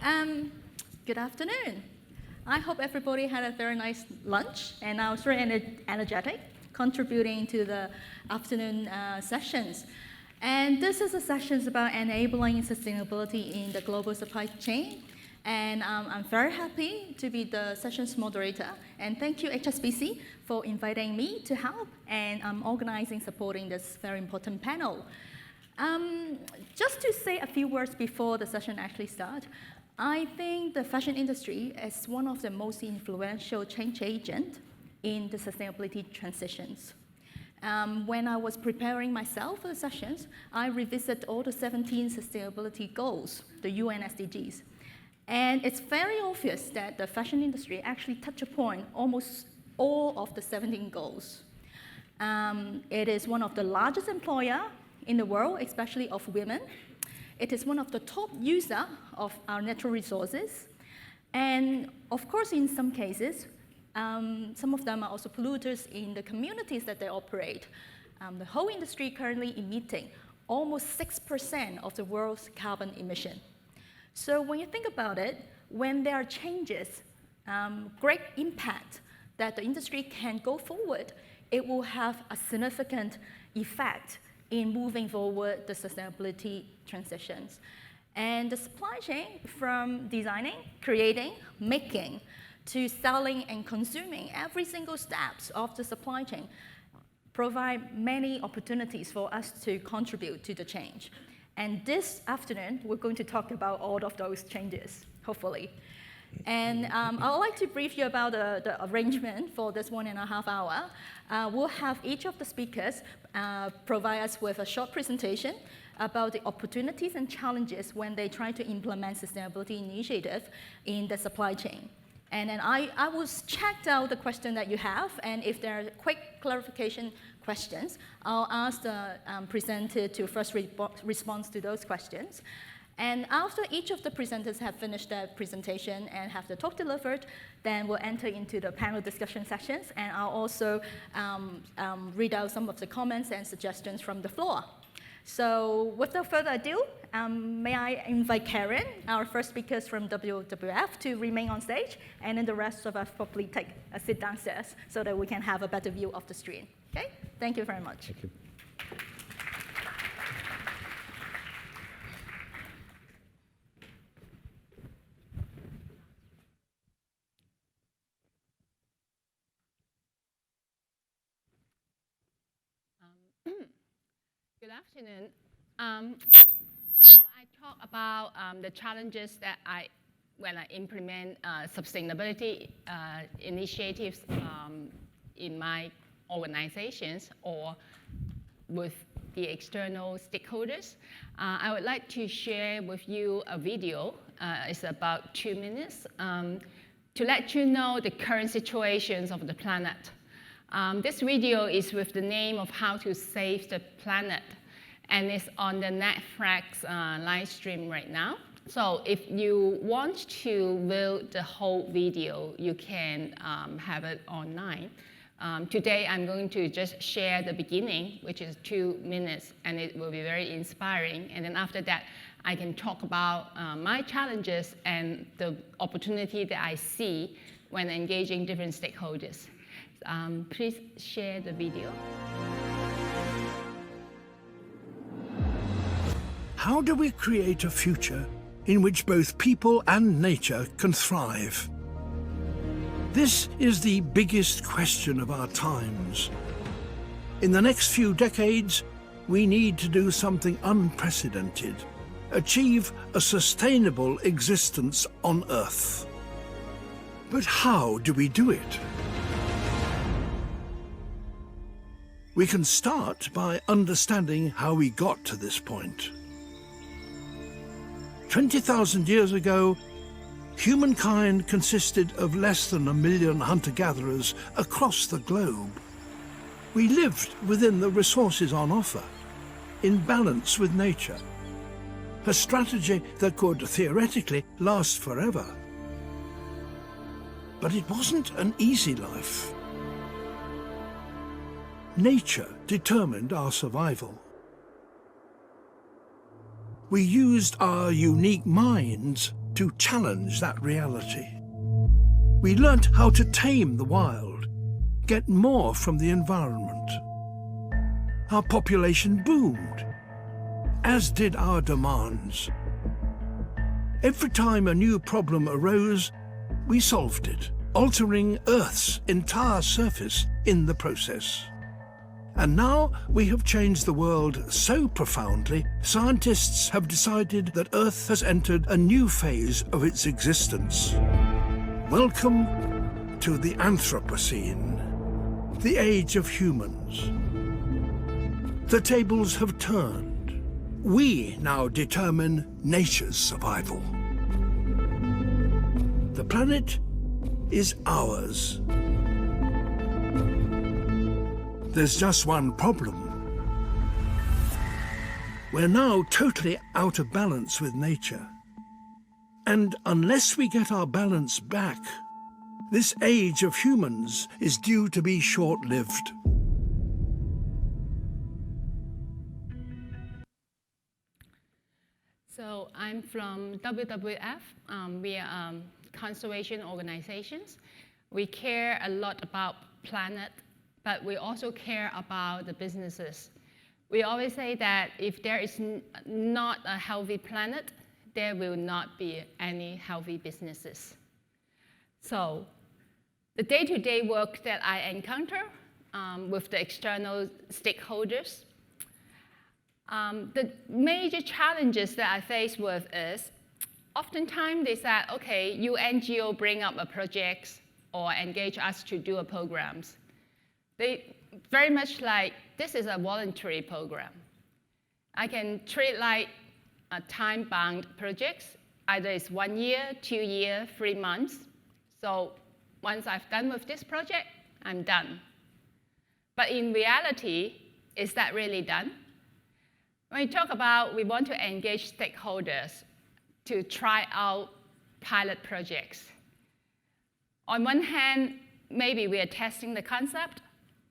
Good afternoon. I hope everybody had a very nice lunch, and I was very energetic, contributing to the afternoon sessions. And this is a session about enabling sustainability in the global supply chain. And I'm very happy to be the session's moderator. And thank you, HSBC, for inviting me to help and organizing, supporting this very important panel. Just to say a few words before the session actually starts, I think the fashion industry is one of the most influential change agents in the sustainability transitions. When I was preparing myself for the sessions, I revisited all the 17 sustainability goals, the UN SDGs. And it's very obvious that the fashion industry actually touched upon almost all of the 17 goals. It is one of the largest employers in the world, especially of women. It is one of the top users of our natural resources. And of course, in some cases, some of them are also polluters in the communities that they operate. The whole industry currently emitting almost 6% of the world's carbon emission. So when you think about it, when there are changes, great impact that the industry can go forward, it will have a significant effect in moving forward the sustainability transitions. And the supply chain, from designing, creating, making, to selling and consuming, every single steps of the supply chain provide many opportunities for us to contribute to the change. And this afternoon, we're going to talk about all of those changes, hopefully. And I would like to brief you about the arrangement for this 1.5 hours. We'll have each of the speakers provide us with a short presentation about the opportunities and challenges when they try to implement sustainability initiative in the supply chain. And then I will check out the question that you have, and if there are quick clarification questions, I'll ask the presenter to first respond to those questions. And after each of the presenters have finished their presentation and have the talk delivered, then we'll enter into the panel discussion sessions, and I'll also read out some of the comments and suggestions from the floor. So without further ado, may I invite Karen, our first speakers from WWF, to remain on stage, and then the rest of us probably take a sit downstairs so that we can have a better view of the screen. Okay? Thank you very much. Thank you. Good afternoon. Before I talk about the challenges that when I implement sustainability initiatives in my organizations or with the external stakeholders, I would like to share with you a video. It's about 2 minutes to let you know the current situations of the planet. This video is with the name of How to Save the Planet, and it's on the Netflix live stream right now. So if you want to view the whole video, you can have it online. Today, I'm going to just share the beginning, which is 2 minutes, and it will be very inspiring. And then after that, I can talk about my challenges and the opportunity that I see when engaging different stakeholders. Please share the video. How do we create a future in which both people and nature can thrive? This is the biggest question of our times. In the next few decades, we need to do something unprecedented, achieve a sustainable existence on Earth. But how do we do it? We can start by understanding how we got to this point. 20,000 years ago, humankind consisted of less than 1 million hunter-gatherers across the globe. We lived within the resources on offer, in balance with nature, a strategy that could theoretically last forever. But it wasn't an easy life. Nature determined our survival. We used our unique minds to challenge that reality. We learnt how to tame the wild, get more from the environment. Our population boomed, as did our demands. Every time a new problem arose, we solved it, altering Earth's entire surface in the process. And now we have changed the world so profoundly, scientists have decided that Earth has entered a new phase of its existence. Welcome to the Anthropocene, the age of humans. The tables have turned. We now determine nature's survival. The planet is ours. There's just one problem. We're now totally out of balance with nature. And unless we get our balance back, this age of humans is due to be short-lived. So I'm from WWF. We are conservation organizations. We care a lot about planet, but we also care about the businesses. We always say that if there is not a healthy planet, there will not be any healthy businesses. So the day-to-day work that I encounter with the external stakeholders, the major challenges that I face with is, oftentimes they say, okay, you NGO bring up a project or engage us to do a programs. They very much like, this is a voluntary program. I can treat like a time-bound projects. Either it's 1 year, 2 years, 3 months. So once I've done with this project, I'm done. But in reality, is that really done? When we talk about we want to engage stakeholders to try out pilot projects. On one hand, maybe we are testing the concept,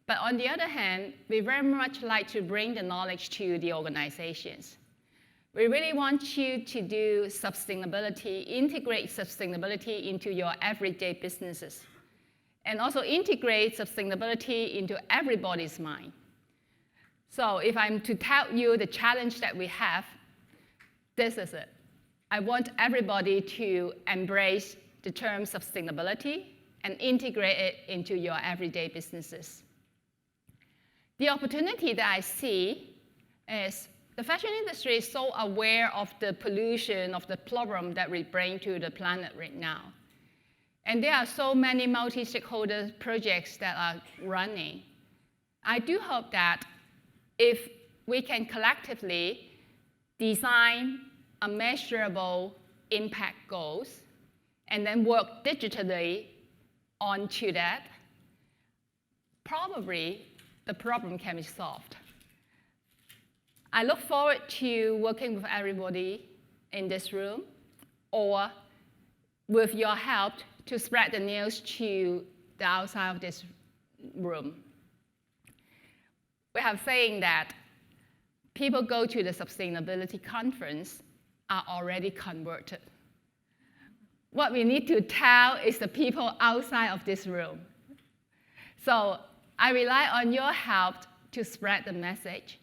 but on the other hand, we very much like to bring the knowledge to the organizations. We really want you to do sustainability, integrate sustainability into your everyday businesses, and also integrate sustainability into everybody's mind. So if I'm to tell you the challenge that we have, this is it. I want everybody to embrace the term sustainability and integrate it into your everyday businesses. The opportunity that I see is the fashion industry is so aware of the pollution, of the problem that we bring to the planet right now. And there are so many multi-stakeholder projects that are running. I do hope that if we can collectively design a measurable impact goals and then work digitally onto that, probably the problem can be solved. I look forward to working with everybody in this room or with your help to spread the news to the outside of this room. We have saying that people go to the sustainability conference are already converted. What we need to tell is the people outside of this room. So I rely on your help to spread the message,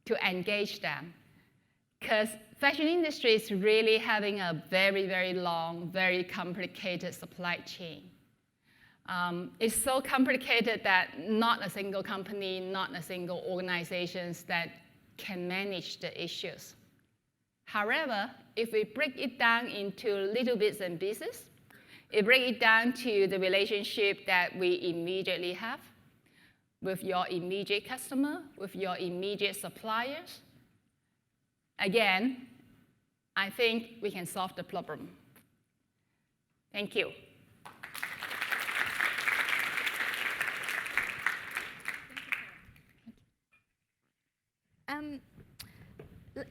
to engage them. Because fashion industry is really having a very, very long, very complicated supply chain. It's so complicated that not a single company, not a single organization that can manage the issues. However, if we break it down into little bits and pieces, it breaks it down to the relationship that we immediately have with your immediate customer, with your immediate suppliers. Again, I think we can solve the problem. Thank you.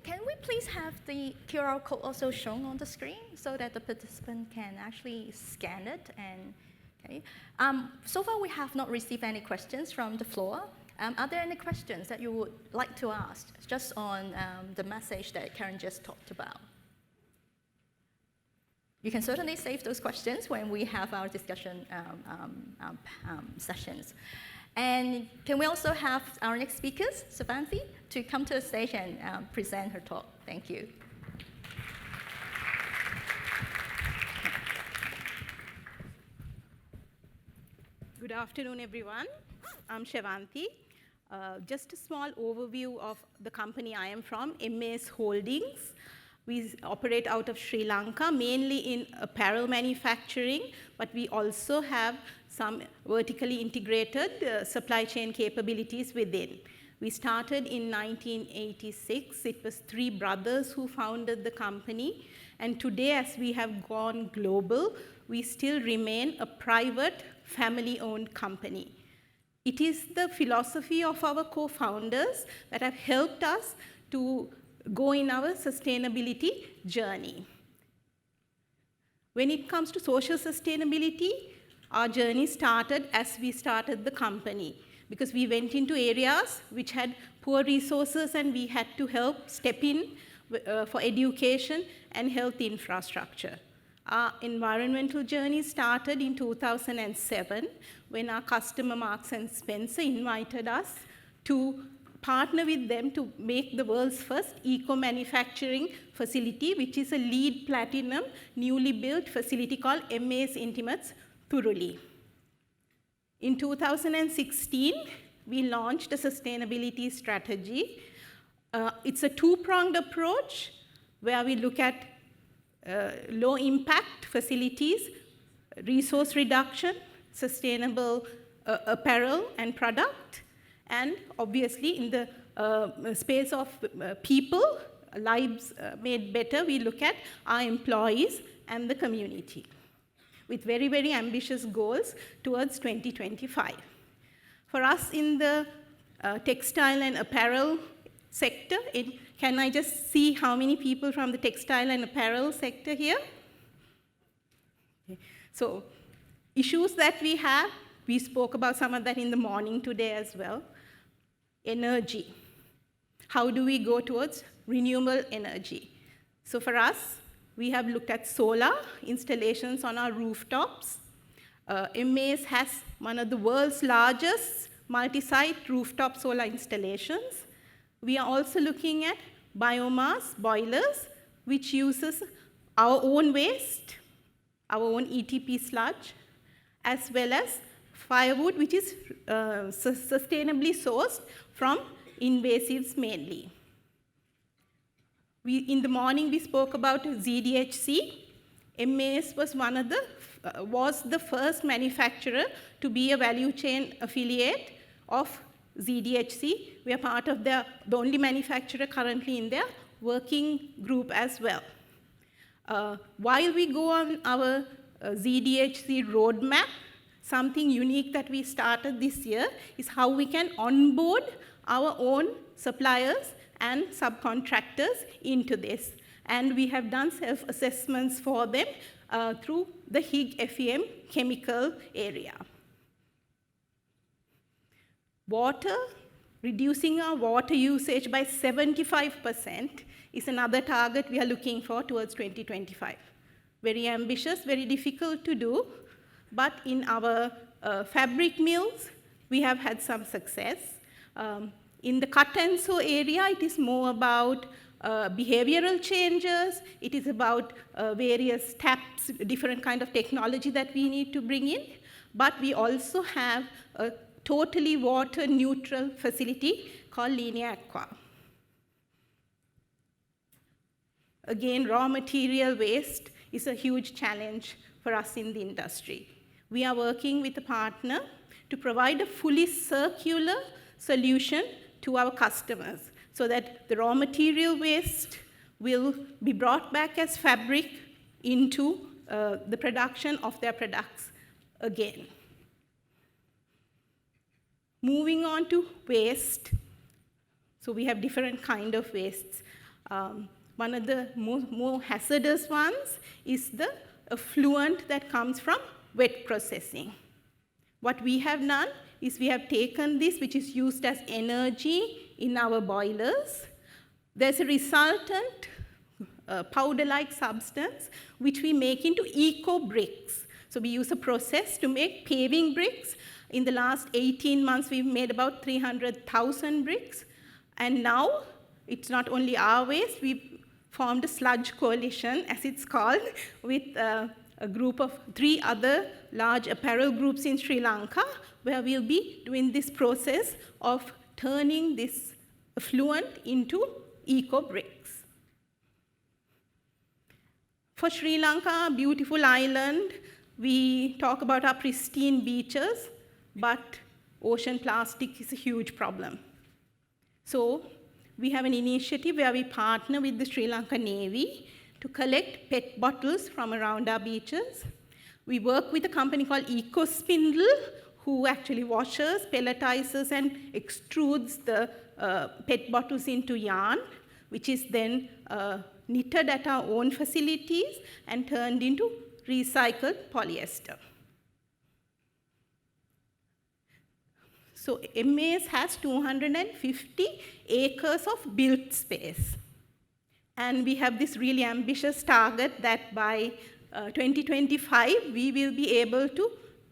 Can we please have the QR code also shown on the screen so that the participant can actually scan it? And okay. So far, we have not received any questions from the floor. Are there any questions that you would like to ask just on the message that Karen just talked about? You can certainly save those questions when we have our discussion sessions. And can we also have our next speakers, Shevanthi, to come to the stage and present her talk? Thank you. Good afternoon, everyone. I'm Shevanthi. Just a small overview of the company I am from, MAS Holdings. We operate out of Sri Lanka, mainly in apparel manufacturing, but we also have some vertically integrated supply chain capabilities within. We started in 1986. It was 3 brothers who founded the company. And today, as we have gone global, we still remain a private, family-owned company. It is the philosophy of our co-founders that have helped us to go in our sustainability journey. When it comes to social sustainability, our journey started as we started the company, because we went into areas which had poor resources and we had to help step in for education and health infrastructure. Our environmental journey started in 2007 when our customer Marks & Spencer invited us to partner with them to make the world's first eco-manufacturing facility, which is a LEED Platinum, newly built facility called MAS Intimates, Thuruli. In 2016, we launched a sustainability strategy. It's a 2-pronged approach where we look at low-impact facilities, resource reduction, sustainable apparel and product, and obviously in the space of people, lives made better, we look at our employees and the community with very, very ambitious goals towards 2025. For us in the textile and apparel sector, can I just see how many people from the textile and apparel sector here? Okay. So issues that we have, we spoke about some of that in the morning today as well. Energy. How do we go towards renewable energy? So for us, we have looked at solar installations on our rooftops. MAS has one of the world's largest multi-site rooftop solar installations. We are also looking at biomass boilers, which uses our own waste, our own ETP sludge, as well as firewood, which is sustainably sourced from invasives mainly. In the morning, we spoke about ZDHC. MAS was the first manufacturer to be a value chain affiliate of ZDHC. We are part of the only manufacturer currently in their working group as well. While we go on our ZDHC roadmap, something unique that we started this year is how we can onboard our own suppliers and subcontractors into this. And we have done self-assessments for them through the HIG-FEM chemical area. Water, reducing our water usage by 75% is another target we are looking for towards 2025. Very ambitious, very difficult to do, but in our fabric mills, we have had some success. In the cut and sew area, it is more about behavioral changes. It is about various taps, different kind of technology that we need to bring in. But we also have a totally water neutral facility called Linear Aqua. Again, raw material waste is a huge challenge for us in the industry. We are working with a partner to provide a fully circular solution to our customers so that the raw material waste will be brought back as fabric into the production of their products again. Moving on to waste. So we have different kind of wastes. One of the more hazardous ones is the effluent that comes from wet processing. What we have done is we have taken this, which is used as energy in our boilers. There's a resultant powder-like substance, which we make into eco bricks. So we use a process to make paving bricks. In the last 18 months, we've made about 300,000 bricks. And now, it's not only our waste, we've formed a sludge coalition, as it's called, with a group of 3 other large apparel groups in Sri Lanka, where we'll be doing this process of turning this effluent into eco bricks. For Sri Lanka, a beautiful island, we talk about our pristine beaches, but ocean plastic is a huge problem. So we have an initiative where we partner with the Sri Lanka Navy to collect PET bottles from around our beaches. We work with a company called EcoSpindle, who actually washes, pelletizes, and extrudes the PET bottles into yarn, which is then knitted at our own facilities and turned into recycled polyester. So MAS has 250 acres of built space. And we have this really ambitious target that by 2025, we will be able to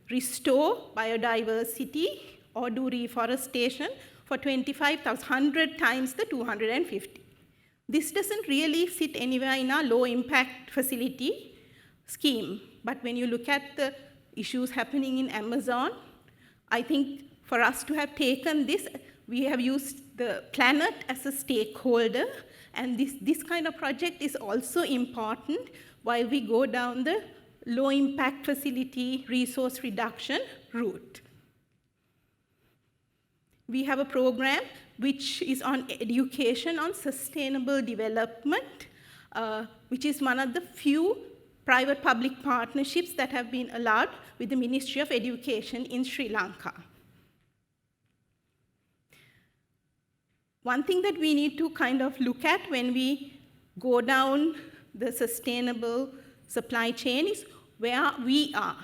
restore biodiversity or do reforestation for 100 times the 250. This doesn't really sit anywhere in our low impact facility scheme. But when you look at the issues happening in Amazon, I think for us to have taken this, we have used the planet as a stakeholder, and this kind of project is also important while we go down the low impact facility resource reduction route. We have a program which is on education on sustainable development, which is one of the few private-public partnerships that have been allowed with the Ministry of Education in Sri Lanka. One thing that we need to kind of look at when we go down the sustainable supply chain is where we are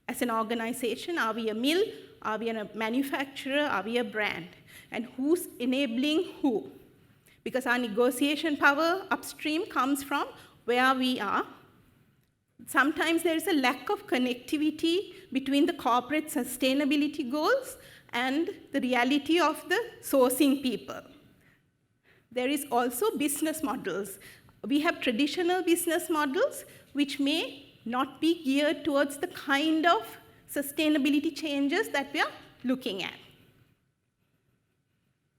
as an organization. Are we a mill? Are we a manufacturer? Are we a brand? And who's enabling who? Because our negotiation power upstream comes from where we are. Sometimes there is a lack of connectivity between the corporate sustainability goals and the reality of the sourcing people. There is also business models. We have traditional business models which may not be geared towards the kind of sustainability changes that we are looking at.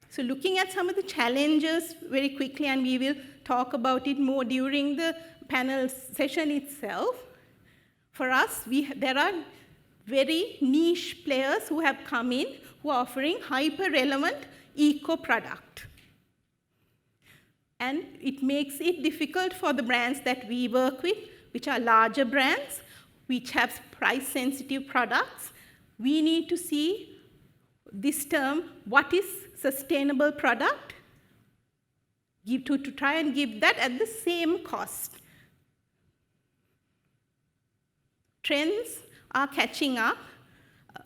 So looking at some of the challenges very quickly, and we will talk about it more during the panel session itself. For us, there are very niche players who have come in who are offering hyper-relevant eco-product. And it makes it difficult for the brands that we work with, which are larger brands, which have price-sensitive products. We need to see this term, what is sustainable product, to try and give that at the same cost. Trends are catching up,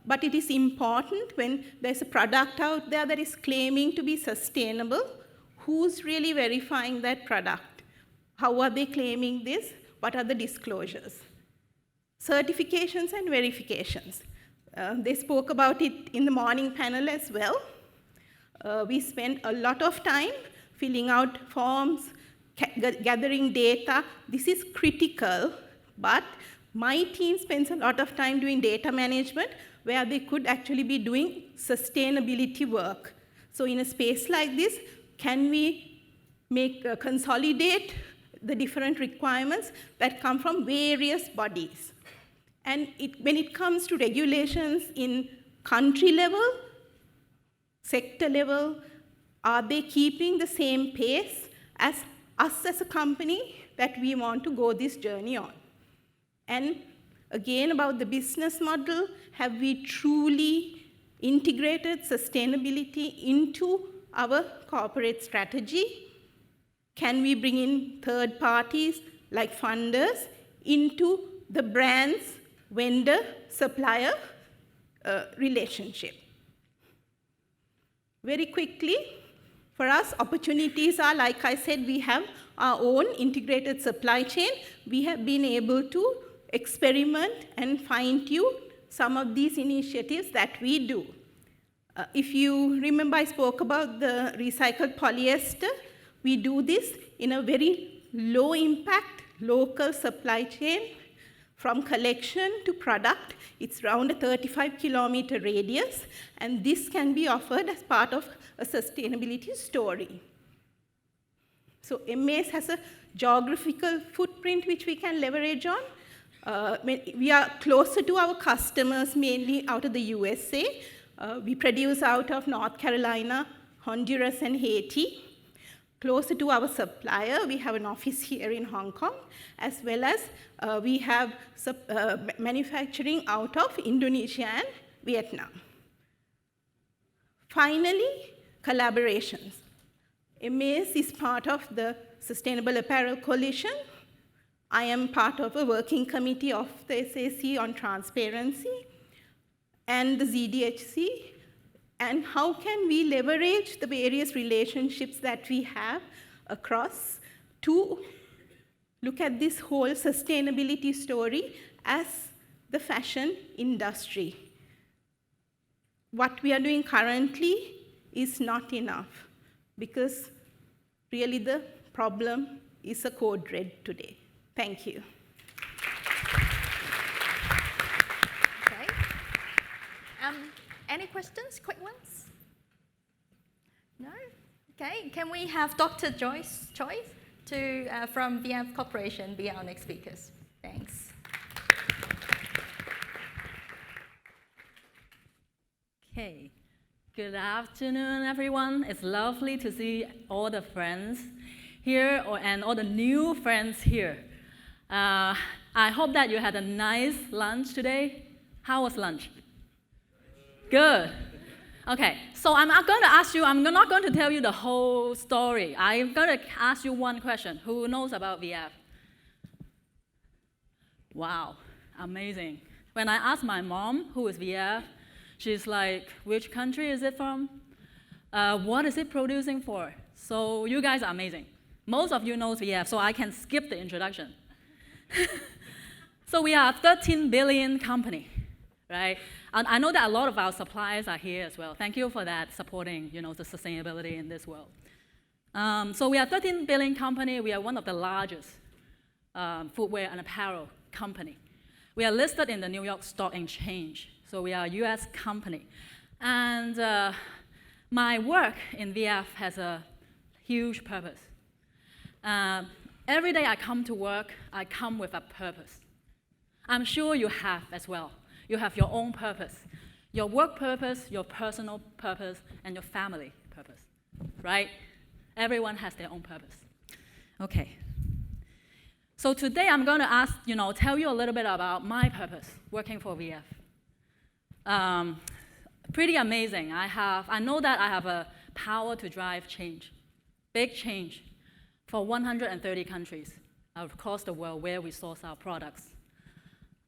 but it is important when there's a product out there that is claiming to be sustainable, who's really verifying that product? How are they claiming this? What are the disclosures? Certifications and verifications. They spoke about it in the morning panel as well. We spent a lot of time filling out forms, gathering data. This is critical, but my team spends a lot of time doing data management where they could actually be doing sustainability work. So in a space like this, can we consolidate the different requirements that come from various bodies? And when it comes to regulations in country level, sector level, are they keeping the same pace as us as a company that we want to go this journey on? And again, about the business model, have we truly integrated sustainability into our corporate strategy? Can we bring in third parties like funders into the brand's vendor-supplier relationship? Very quickly, For us, opportunities are, like I said, we have our own integrated supply chain. We have been able to experiment and fine-tune some of these initiatives that we do. If you remember, I spoke about the recycled polyester. We do this in a very low-impact, local supply chain from collection to product. It's around a 35-kilometer radius, and this can be offered as part of a sustainability story. So MAS has a geographical footprint which we can leverage on. We are closer to our customers, mainly out of the USA. We produce out of North Carolina, Honduras, and Haiti. Closer to our supplier, we have an office here in Hong Kong, as well as we have manufacturing out of Indonesia and Vietnam. Finally, collaborations. MAS is part of the Sustainable Apparel Coalition. I am part of a working committee of the SAC on transparency and the ZDHC. And how can we leverage the various relationships that we have across to look at this whole sustainability story as the fashion industry? What we are doing currently is not enough, because really the problem is a code red today. Thank you. Okay. Any questions, quick ones? No? Okay, can we have Dr. Joyce Tsoi from VF Corporation be our next speakers? Thanks. Okay, good afternoon, everyone. It's lovely to see all the friends here and all the new friends here. I hope that you had a nice lunch today. How was lunch? Good. Okay, so I'm not going to ask you, I'm not going to tell you the whole story. I'm going to ask you one question. Who knows about VF? Wow, amazing. When I asked my mom, who is VF, she's like, which country is it from? What is it producing for? So you guys are amazing. Most of you know VF, so I can skip the introduction. So we are a 13 billion company, right? And I know that a lot of our suppliers are here as well. Thank you for that, supporting the sustainability in this world. So we are a 13 billion company. We are one of the largest footwear and apparel company. We are listed in the New York Stock Exchange. So we are a US company. And my work in VF has a huge purpose. Every day I come to work, I come with a purpose. I'm sure you have as well. You have your own purpose. Your work purpose, your personal purpose, and your family purpose, right? Everyone has their own purpose. Okay. So today I'm going to tell you a little bit about my purpose working for VF. Pretty amazing. I know that I have a power to drive change, big change, for 130 countries across the world where we source our products.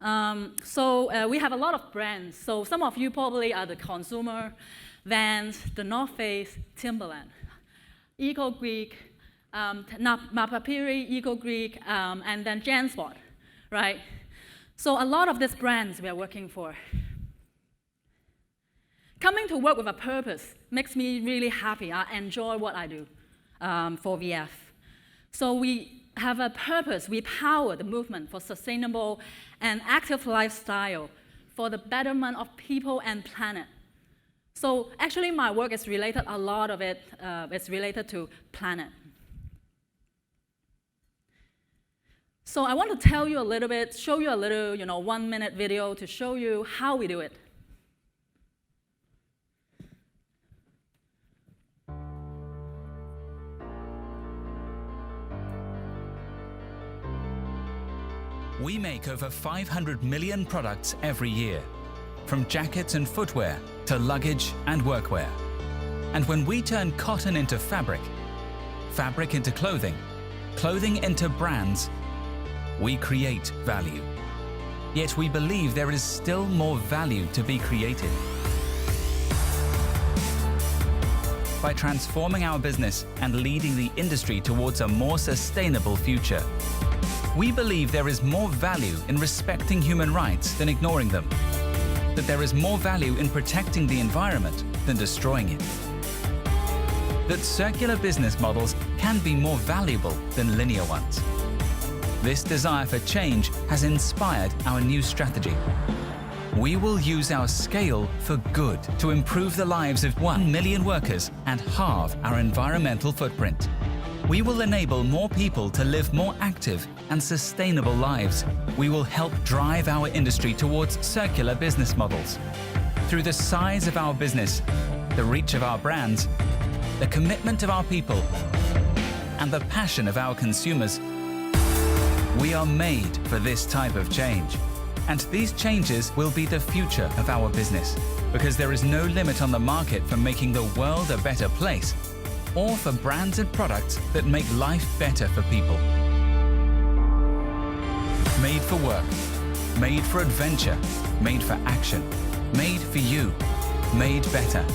We have a lot of brands. So some of you probably are the consumer, Vans, the North Face, Timberland, Eco Greek, Mapapiri, Eco Greek, and then JanSport, right? So a lot of these brands we are working for. Coming to work with a purpose makes me really happy. I enjoy what I do for VF. So we have a purpose. We power the movement for sustainable and active lifestyle for the betterment of people and planet. So actually my work is related, a lot of it is related to planet. So I want to tell you a little bit, show you a little 1-minute video to show you how we do it. We make over 500 million products every year, from jackets and footwear to luggage and workwear. And when we turn cotton into fabric, fabric into clothing, clothing into brands, we create value. Yet we believe there is still more value to be created. by transforming our business and leading the industry towards a more sustainable future. We believe there is more value in respecting human rights than ignoring them, that there is more value in protecting the environment than destroying it, that circular business models can be more valuable than linear ones. This desire for change has inspired our new strategy. We will use our scale for good to improve the lives of 1 million workers and halve our environmental footprint. We will enable more people to live more active and sustainable lives. We will help drive our industry towards circular business models. Through the size of our business, the reach of our brands, the commitment of our people, and the passion of our consumers, we are made for this type of change. And these changes will be the future of our business, because there is no limit on the market for making the world a better place, or for brands and products that make life better for people. Made for work, made for adventure, made for action, made for you, made better,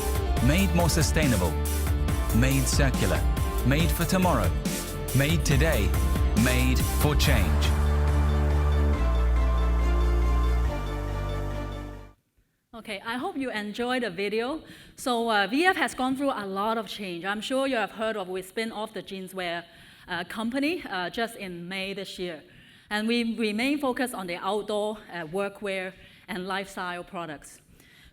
made more sustainable, made circular, made for tomorrow, made today, made for change. Okay, I hope you enjoyed the video. So VF has gone through a lot of change. I'm sure you have heard of we spin off the jeanswear company just in May this year. And we remain focused on the outdoor workwear and lifestyle products.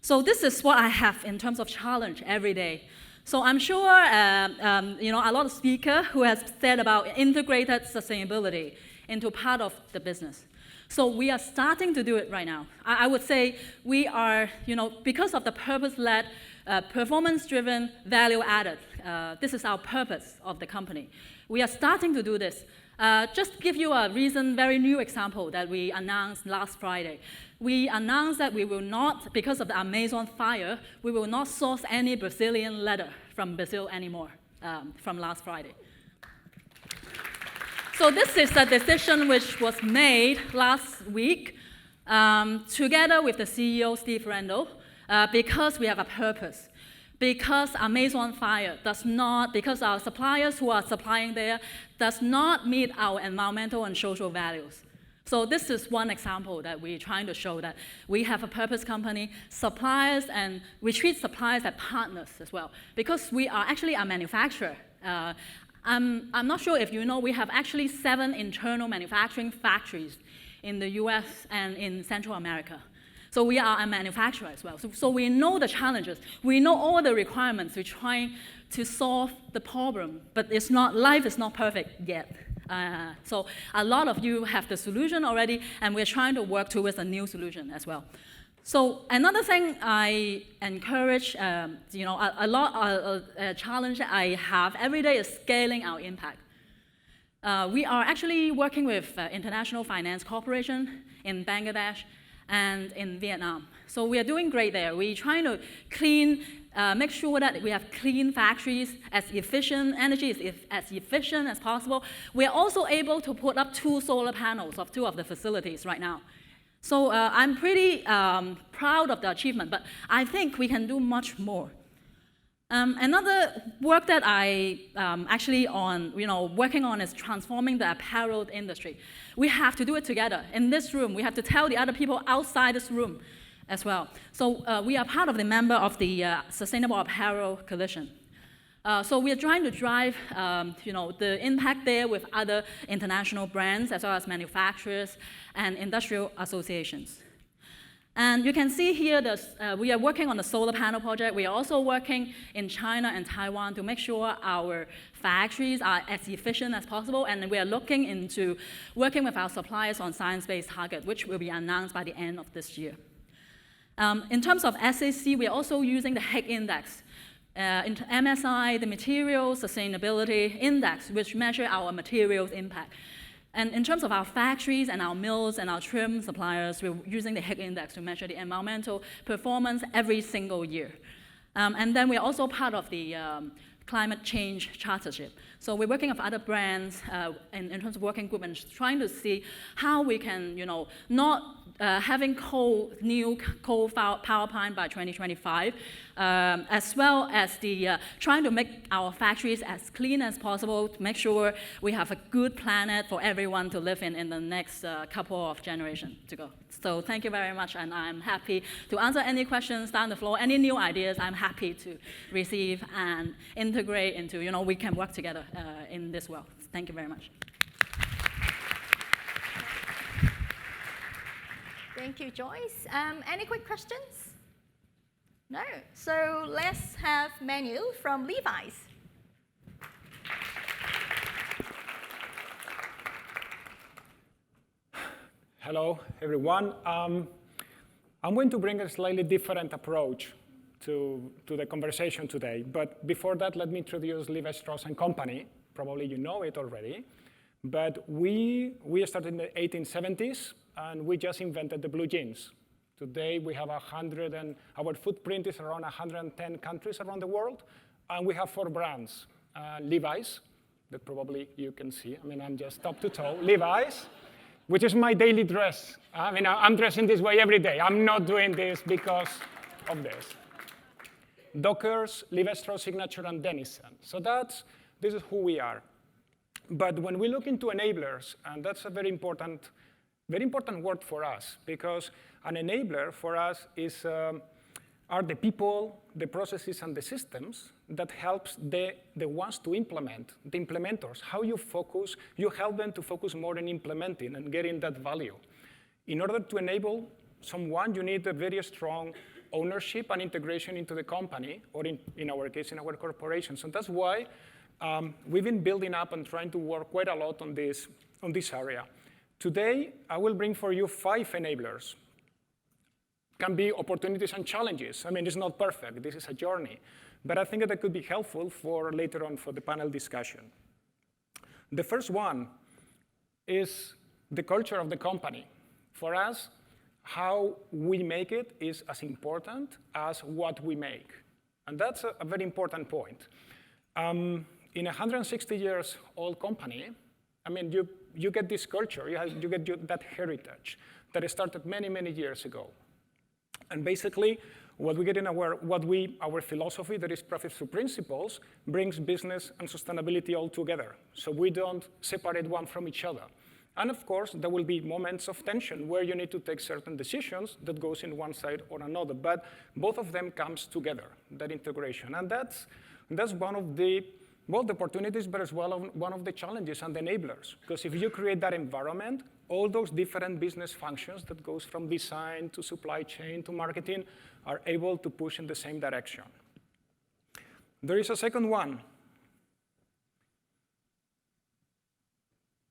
So this is what I have in terms of challenge every day. So I'm sure a lot of speakers who has said about integrated sustainability into part of the business. So we are starting to do it right now. I would say we are, because of the purpose-led, performance-driven, value-added, this is our purpose of the company. We are starting to do this. Just to give you a recent, very new example that we announced last Friday. We announced that we will not, because of the Amazon fire, we will not source any Brazilian leather from Brazil anymore from last Friday. So this is a decision which was made last week together with the CEO, Shevanthi Fernando, because we have a purpose. Because Amazon fire does not, because our suppliers who are supplying there does not meet our environmental and social values. So this is one example that we're trying to show that we have a purpose company, suppliers, and we treat suppliers as partners as well. Because we are actually a manufacturer. I'm not sure if you know, we have actually 7 internal manufacturing factories in the US and in Central America. So we are a manufacturer as well. So we know the challenges. We know all the requirements. We're trying to solve the problem, but life is not perfect yet. So a lot of you have the solution already, and we're trying to work towards a new solution as well. So another thing I encourage, a challenge I have every day is scaling our impact. We are actually working with International Finance Corporation in Bangladesh and in Vietnam. So we are doing great there. We're trying to make sure that we have clean factories, as efficient, energy is as efficient as possible. We are also able to put up 2 solar panels of 2 of the facilities right now. So I'm pretty proud of the achievement, but I think we can do much more. Another work that I working on is transforming the apparel industry. We have to do it together. In this room, we have to tell the other people outside this room as well. So we are part of the member of the Sustainable Apparel Coalition. So we are trying to drive the impact there with other international brands as well as manufacturers and industrial associations. And you can see here we are working on the solar panel project. We are also working in China and Taiwan to make sure our factories are as efficient as possible. And we are looking into working with our suppliers on science-based target, which will be announced by the end of this year. In terms of SAC, we are also using the HK index. In MSI, the Material Sustainability Index, which measure our materials impact. And in terms of our factories and our mills and our trim suppliers, we're using the HK index to measure the environmental performance every single year. And then we're also part of the climate change chartership. So we're working with other brands in terms of working group and trying to see how we can, not having new coal power plant by 2025, as well as trying to make our factories as clean as possible to make sure we have a good planet for everyone to live in the next couple of generations to go. So thank you very much, and I'm happy to answer any questions down the floor. Any new ideas, I'm happy to receive and integrate into, we can work together in this world. Thank you very much. Thank you, Joyce. Any quick questions? No. So let's have Manuel from Levi's. Hello, everyone. I'm going to bring a slightly different approach to the conversation today. But before that, let me introduce Levi Strauss & Company. Probably you know it already. But we started in the 1870s, and we just invented the blue jeans. Today, we have our footprint is around 110 countries around the world. And we have 4 brands. Levi's, that probably you can see. I mean, I'm just top to toe. Levi's, which is my daily dress. I mean, I'm dressing this way every day. I'm not doing this because of this. Dockers, Levi Strauss Signature, and Denizen. So this is who we are. But when we look into enablers, and that's a very important word for us, because an enabler for us are the people, the processes, and the systems that helps the ones to implement, the implementers. How you focus, you help them to focus more on implementing and getting that value. In order to enable someone, you need a very strong ownership and integration into the company, or in our case, in our corporation. So that's why we've been building up and trying to work quite a lot on this area. Today, I will bring for you 5 enablers. Can be opportunities and challenges. I mean, it's not perfect. This is a journey. But I think that could be helpful for later on for the panel discussion. The first one is the culture of the company. For us, how we make it is as important as what we make. And that's a very important point. In a 160 years old company, I mean, you get this culture, you get that heritage that started many, many years ago. And basically, what we get in our philosophy, that is profit through principles, brings business and sustainability all together. So we don't separate one from each other. And of course, there will be moments of tension where you need to take certain decisions that goes in one side or another. But both of them comes together, that integration. And that's one of the opportunities, but as well one of the challenges and the enablers. Because if you create that environment, all those different business functions that goes from design to supply chain to marketing are able to push in the same direction. There is a second one.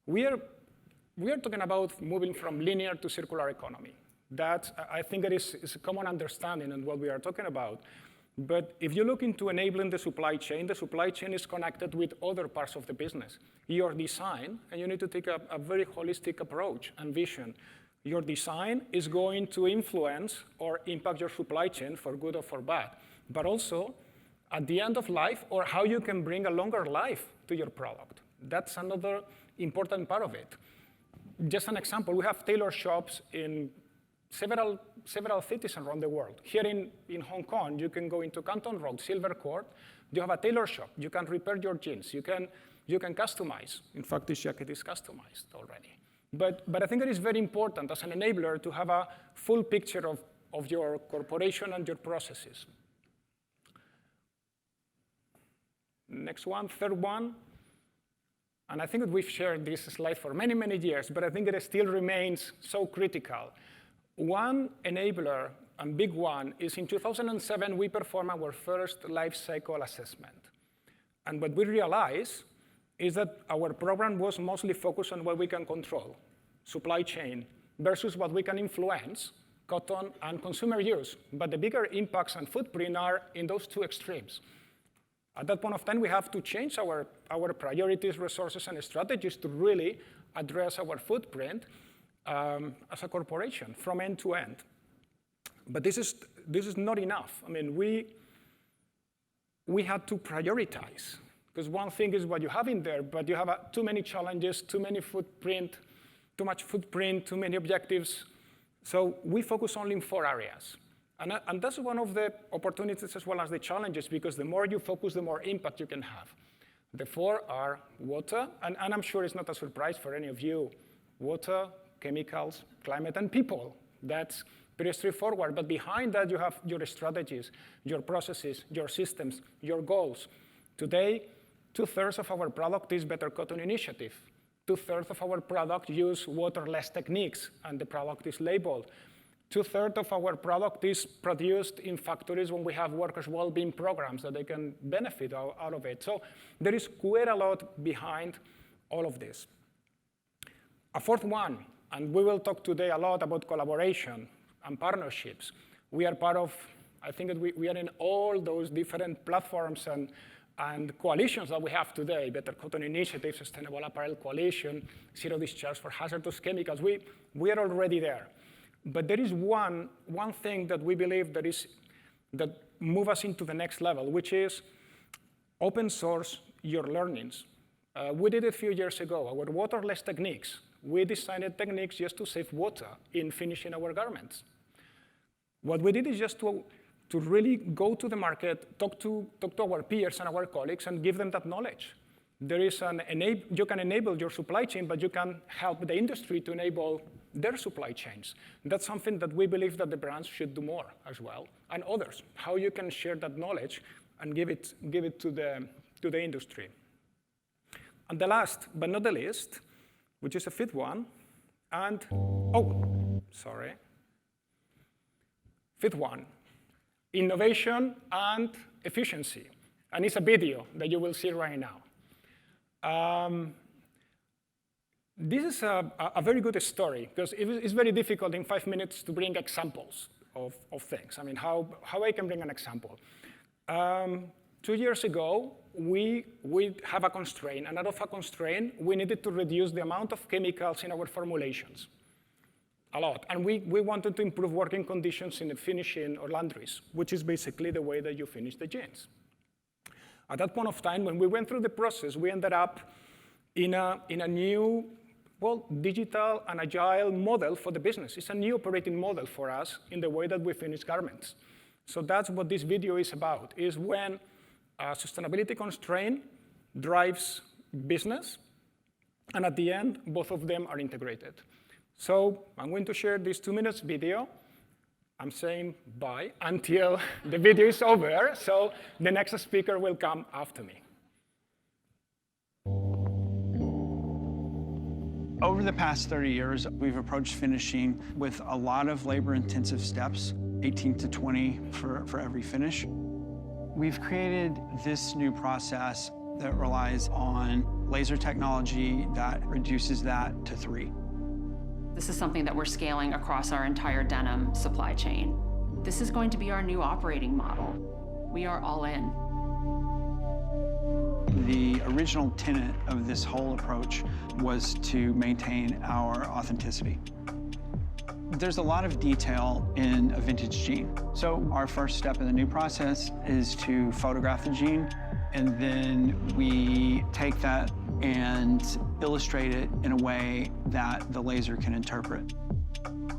We are talking about moving from linear to circular economy. That, I think, that is a common understanding in what we are talking about. But if you look into enabling the supply chain is connected with other parts of the business. Your design, and you need to take a very holistic approach and vision. Your design is going to influence or impact your supply chain for good or for bad. But also, at the end of life, or how you can bring a longer life to your product. That's another important part of it. Just an example, we have tailor shops in several cities around the world. Here in Hong Kong, you can go into Canton Road, Silver Court. You have a tailor shop. You can repair your jeans. You can customize. In fact, this jacket is customized already. But I think it is very important as an enabler to have a full picture of your corporation and your processes. Next one, third one. And I think that we've shared this slide for many, many years, but I think it still remains so critical. One enabler, and big one, is in 2007, we performed our first life cycle assessment. And what we realized is that our program was mostly focused on what we can control, supply chain, versus what we can influence, cotton and consumer use. But the bigger impacts and footprint are in those two extremes. At that point of time, we have to change our priorities, resources, and strategies to really address our footprint as a corporation from end to end. But this is not enough. I mean, we had to prioritize, because one thing is what you have in there, but you have too many challenges, too much footprint, too many objectives So we focus only in 4 areas. And that's one of the opportunities as well as the challenges, because the more you focus, the more impact you can have. The 4 are water, and I'm sure it's not a surprise for any of you. Water, chemicals, climate, and people. That's pretty straightforward, but behind that you have your strategies, your processes, your systems, your goals. Today, 2/3 of our product is Better Cotton Initiative. 2/3 of our product use waterless techniques, and the product is labeled. 2/3 of our product is produced in factories when we have workers' well-being programs that they can benefit out of it. So there is quite a lot behind all of this. A 4th one, and we will talk today a lot about collaboration and partnerships. We are part of, I think that we are in all those different platforms and coalitions that we have today: Better Cotton Initiative, Sustainable Apparel Coalition, Zero Discharge for Hazardous Chemicals. We are already there. But there is one thing that we believe that move us into the next level, which is open source your learnings. We did it a few years ago. Our waterless techniques, we designed techniques just to save water in finishing our garments. What we did is just to really go to the market, talk to our peers and our colleagues, and give them that knowledge. There is you can enable your supply chain, but you can help the industry to enable their supply chains. That's something that we believe that the brands should do more as well, and others. How you can share that knowledge and give it to the industry. And the last, but not the least, which is a 5th one, and 5th one, innovation and efficiency. And it's a video that you will see right now. This is a very good story, because it's very difficult in 5 minutes to bring examples of things. I mean, how I can bring an example. 2 years ago, we have a constraint, and out of a constraint, we needed to reduce the amount of chemicals in our formulations. A lot. And we wanted to improve working conditions in the finishing or laundries, which is basically the way that you finish the jeans. At that point of time, when we went through the process, we ended up in a new, digital and agile model for the business. It's a new operating model for us in the way that we finish garments. So that's what this video is about, is when a sustainability constraint drives business, and at the end, both of them are integrated. So I'm going to share this 2 minutes video. I'm saying bye until the video is over, so the next speaker will come after me. Over the past 30 years, we've approached finishing with a lot of labor-intensive steps, 18 to 20 for every finish. We've created this new process that relies on laser technology that reduces that to 3. This is something that we're scaling across our entire denim supply chain. This is going to be our new operating model. We are all in. The original tenet of this whole approach was to maintain our authenticity. There's a lot of detail in a vintage jean. So our first step in the new process is to photograph the jean, and then we take that and illustrate it in a way that the laser can interpret.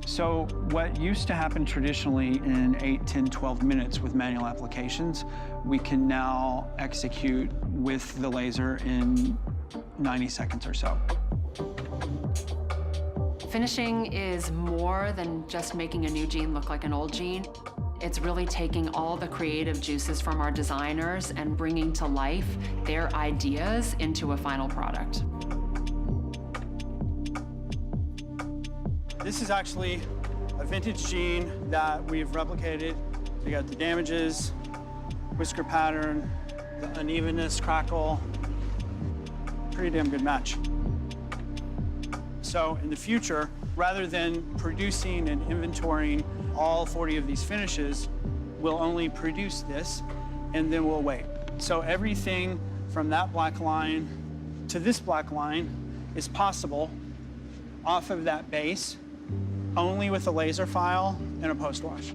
So what used to happen traditionally in 8, 10, 12 minutes with manual applications, we can now execute with the laser in 90 seconds or so. Finishing is more than just making a new jean look like an old jean. It's really taking all the creative juices from our designers and bringing to life their ideas into a final product. This is actually a vintage jean that we've replicated. We got the damages, whisker pattern, the unevenness, crackle. Pretty damn good match. So in the future, rather than producing and inventorying all 40 of these finishes, we'll only produce this, and then we'll wait. So everything from that black line to this black line is possible off of that base, only with a laser file and a post-wash.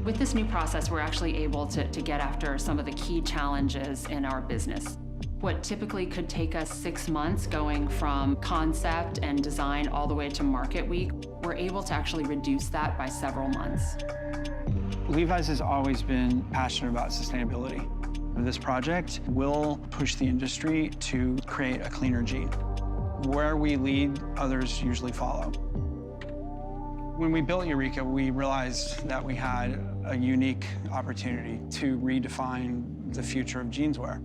With this new process, we're actually able to get after some of the key challenges in our business. What typically could take us 6 months going from concept and design all the way to market week, we're able to actually reduce that by several months. Levi's has always been passionate about sustainability. This project will push the industry to create a cleaner jean. Where we lead, others usually follow. When we built Eureka, we realized that we had a unique opportunity to redefine the future of jeanswear.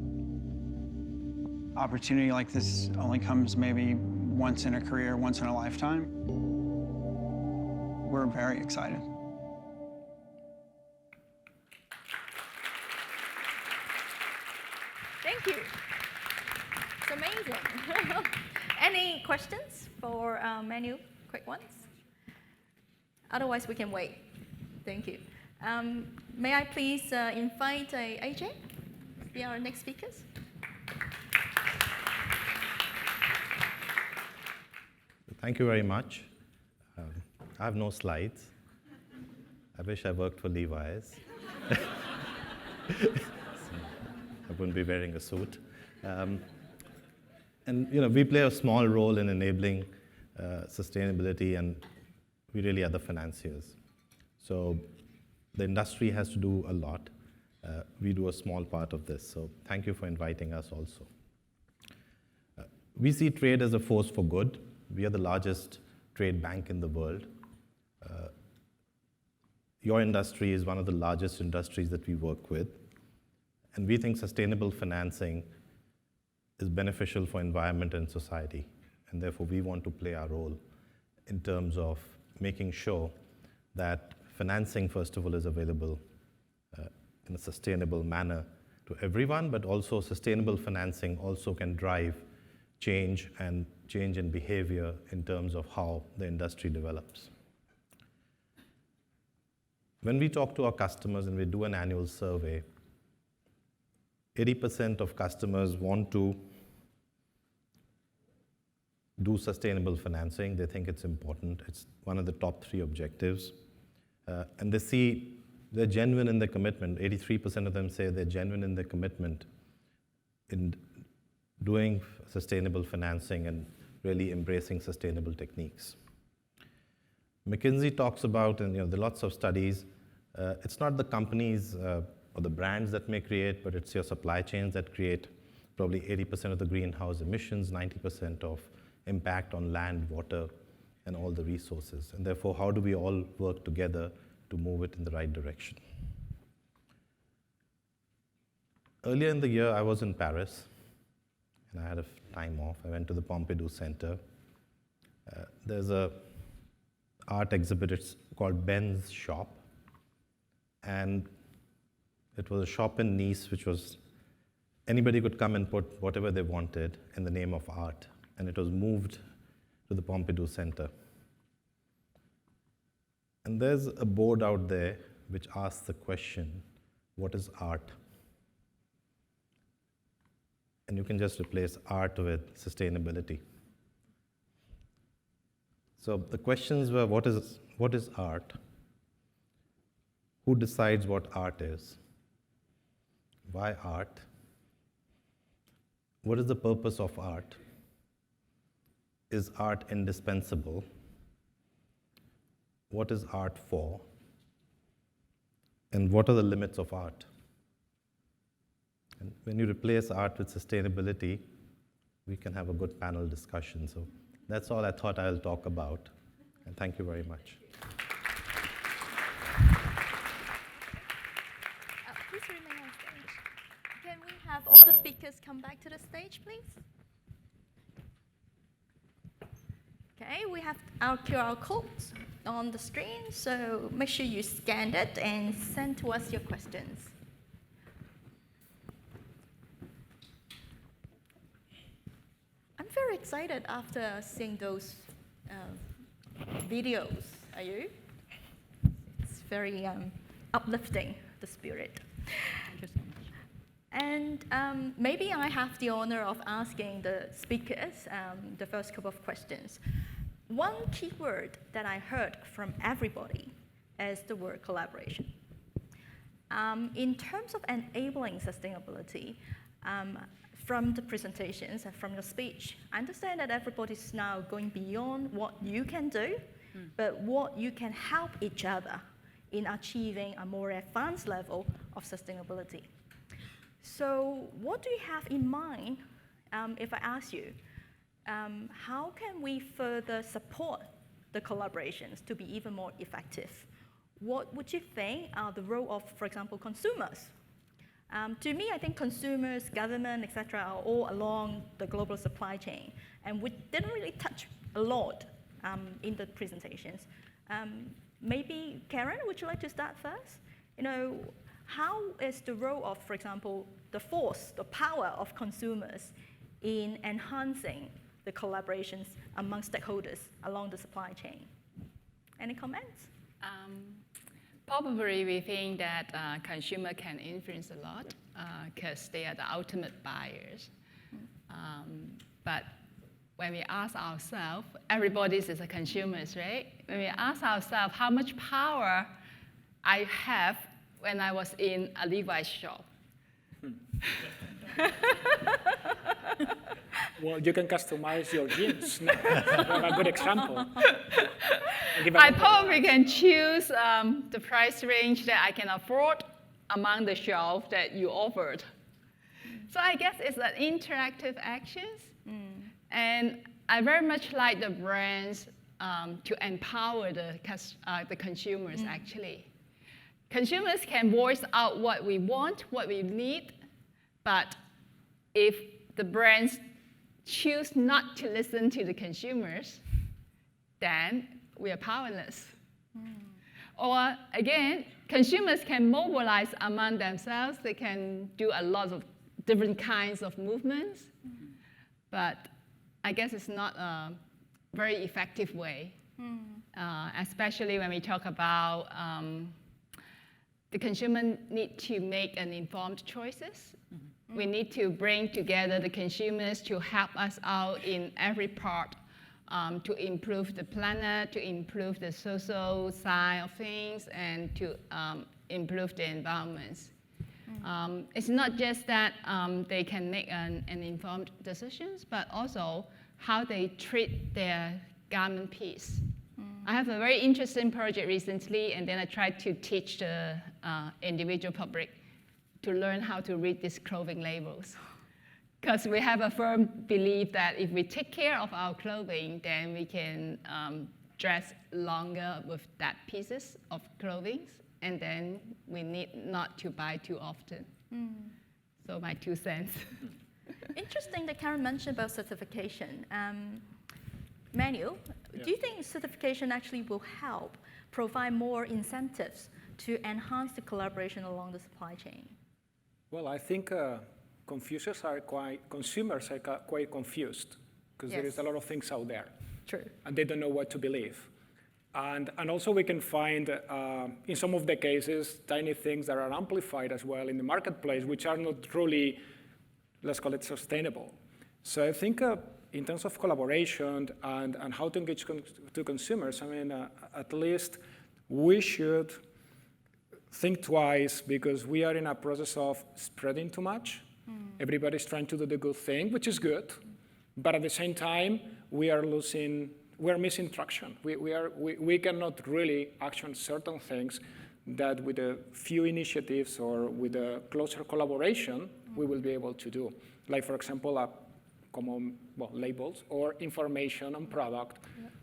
Opportunity like this only comes maybe once in a career, once in a lifetime. We're very excited. Thank you. It's amazing. Any questions for Manuel? Quick ones? Otherwise, we can wait. Thank you. May I please invite AJ to be our next speakers? Thank you very much. I have no slides. I wish I worked for Levi's. I wouldn't be wearing a suit. And we play a small role in enabling sustainability, and we really are the financiers. So the industry has to do a lot. We do a small part of this, so thank you for inviting us also. We see trade as a force for good. We are the largest trade bank in the world. Your industry is one of the largest industries that we work with. And we think sustainable financing is beneficial for environment and society. And therefore, we want to play our role in terms of making sure that financing, first of all, is available in a sustainable manner to everyone, but also sustainable financing also can drive change and change in behavior in terms of how the industry develops. When we talk to our customers and we do an annual survey, 80% of customers want to do sustainable financing. They think it's important. It's one of the top 3 objectives. And they see they're genuine in their commitment. 83% of them say they're genuine in their commitment in doing sustainable financing and really embracing sustainable techniques. McKinsey talks about, and there are lots of studies, it's not the companies or the brands that may create, but it's your supply chains that create probably 80% of the greenhouse emissions, 90% of impact on land, water, and all the resources. And therefore, how do we all work together to move it in the right direction? Earlier in the year, I was in Paris, and I had a time off. I went to the Pompidou Center. There's a art exhibit, it's called Ben's Shop. And it was a shop in Nice, which was, anybody could come and put whatever they wanted in the name of art. And it was moved to the Pompidou Center. And there's a board out there which asks the question, what is art? And you can just replace art with sustainability. So the questions were, what is art? Who decides what art is? Why art? What is the purpose of art? Is art indispensable? What is art for? And what are the limits of art? And when you replace art with sustainability, we can have a good panel discussion. So that's all I thought I'll talk about. And thank you very much. Please remain on stage. Can we have all the speakers come back to the stage, please? Okay, we have our QR codes on the screen, so make sure you scan it and send to us your questions. I'm very excited after seeing those videos. Are you? It's very uplifting, the spirit. Thank you so much. And maybe I have the honor of asking the speakers the first couple of questions. One key word that I heard from everybody is the word collaboration. In terms of enabling sustainability, from the presentations and from your speech, I understand that everybody's now going beyond what you can do, but what you can help each other in achieving a more advanced level of sustainability. So what do you have in mind if I ask you, how can we further support the collaborations to be even more effective? What would you think are the role of, for example, consumers? To me, I think consumers, government, etc., are all along the global supply chain, and we didn't really touch a lot in the presentations. Maybe Karen, would you like to start first? How is the role of, for example, the force, the power of consumers in enhancing the collaborations among stakeholders along the supply chain? Any comments? Probably we think that consumer can influence a lot because they are the ultimate buyers. But when we ask ourselves, everybody is a consumer, right? When we ask ourselves how much power I have when I was in a Levi shop. Well, you can customize your jeans. We have a good example. I probably can choose the price range that I can afford among the shelf that you offered. So I guess it's an interactive actions. And I very much like the brands to empower the consumers, actually. Consumers can voice out what we want, what we need, but if the brands choose not to listen to the consumers, then we are powerless. Or again, consumers can mobilize among themselves. They can do a lot of different kinds of movements, but I guess it's not a very effective way, especially when we talk about the consumer need to make an informed choices. We need to bring together the consumers to help us out in every part to improve the planet, to improve the social side of things, and to improve the environments. It's not just that they can make an informed decisions, but also how they treat their garment piece. I have a very interesting project recently, and then I tried to teach the individual public to learn how to read these clothing labels. Because we have a firm belief that if we take care of our clothing, then we can dress longer with that pieces of clothing, and then we need not to buy too often. So my 2 cents. Interesting that Karen mentioned about certification. Manuel, do you think certification actually will help provide more incentives to enhance the collaboration along the supply chain? Well, I think consumers are quite confused because there is a lot of things out there. True. And they don't know what to believe. And also we can find, in some of the cases, tiny things that are amplified as well in the marketplace, which are not truly, let's call it, sustainable. So I think in terms of collaboration and how to engage to consumers, I mean, at least we should think twice because we are in a process of spreading too much. Everybody's trying to do the good thing, which is good, but at the same time, we're missing traction. We cannot really action certain things that with a few initiatives or with a closer collaboration, we will be able to do. Like, for example, common labels or information on product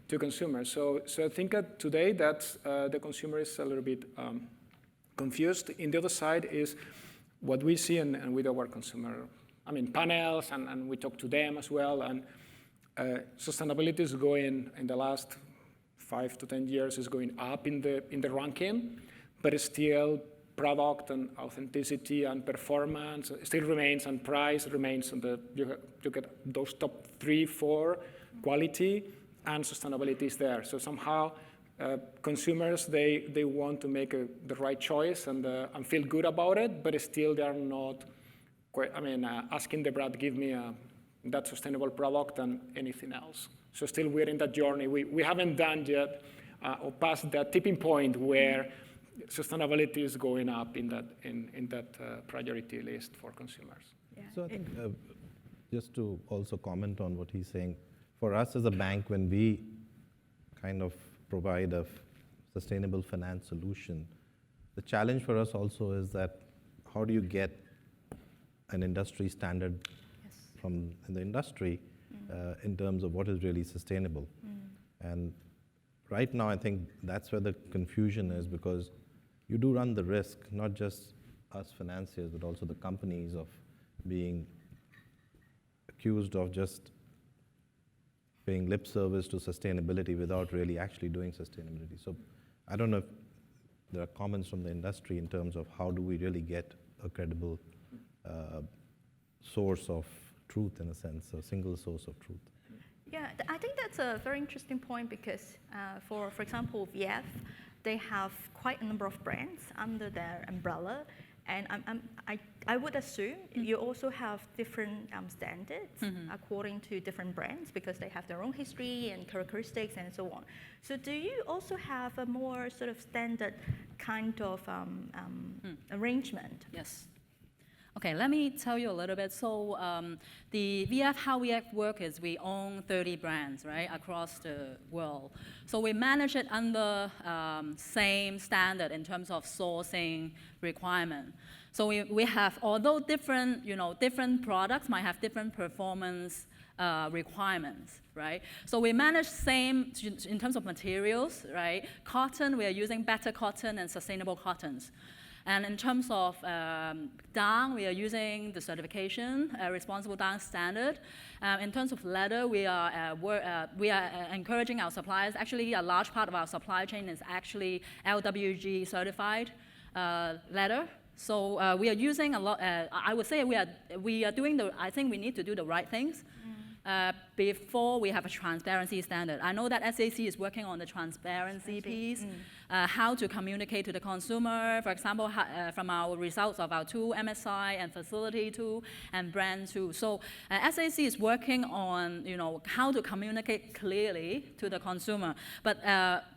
to consumers. So I think that today that the consumer is a little bit confused. In the other side is what we see and with our consumer, panels, and we talk to them as well. And sustainability is going, in the last 5 to 10 years, is going up in the ranking, but still product and authenticity and performance still remains, and price remains on you get those top 3, 4, quality, and sustainability is there. So somehow consumers, they want to make the right choice and feel good about it, but still they are not quite, asking the brand, give me that sustainable product and anything else. So still we're in that journey. We haven't done yet or passed that tipping point where sustainability is going up in that priority list for consumers. So I think just to also comment on what he's saying, for us as a bank, when we kind of provide a sustainable finance solution, the challenge for us also is that how do you get an industry standard from the industry in terms of what is really sustainable? And right now, I think that's where the confusion is, because you do run the risk, not just us financiers, but also the companies, of being accused of just paying lip service to sustainability without really actually doing sustainability. So I don't know if there are comments from the industry in terms of how do we really get a credible source of truth, in a sense, a single source of truth. Yeah, I think that's a very interesting point, because for example, VF, they have quite a number of brands under their umbrella, and I would assume you also have different standards according to different brands, because they have their own history and characteristics and so on. So do you also have a more sort of standard kind of arrangement? Yes. Okay, let me tell you a little bit. So how VF work is we own 30 brands, right, across the world. So we manage it under same standard in terms of sourcing requirement. So we have, although different products might have different performance requirements, right? So we manage same in terms of materials, right? Cotton, we are using better cotton and sustainable cottons. And in terms of down, we are using the certification, responsible down standard. In terms of leather, we are encouraging our suppliers. Actually, a large part of our supply chain is actually LWG certified leather. So we are using a lot. I would say we are doing I think we need to do the right things before we have a transparency standard. I know that SAC is working on the transparency piece, how to communicate to the consumer, for example, from our results of our tool, MSI and facility tool and brand tool. So SAC is working on how to communicate clearly to the consumer. But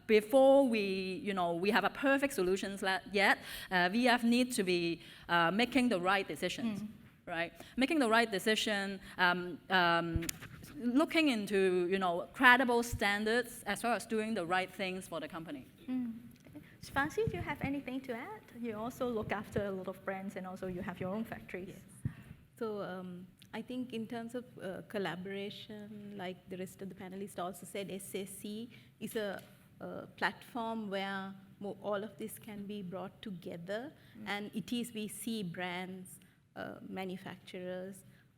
before we have a perfect solution yet, VF needs to be making the right decisions. Right, making the right decision, looking into credible standards, as well as doing the right things for the company. Shevanthi, do you have anything to add? You also look after a lot of brands, and also you have your own factories. Yes. So I think in terms of collaboration, like the rest of the panelists also said, SAC is a platform where all of this can be brought together, and we see brands, manufacturers,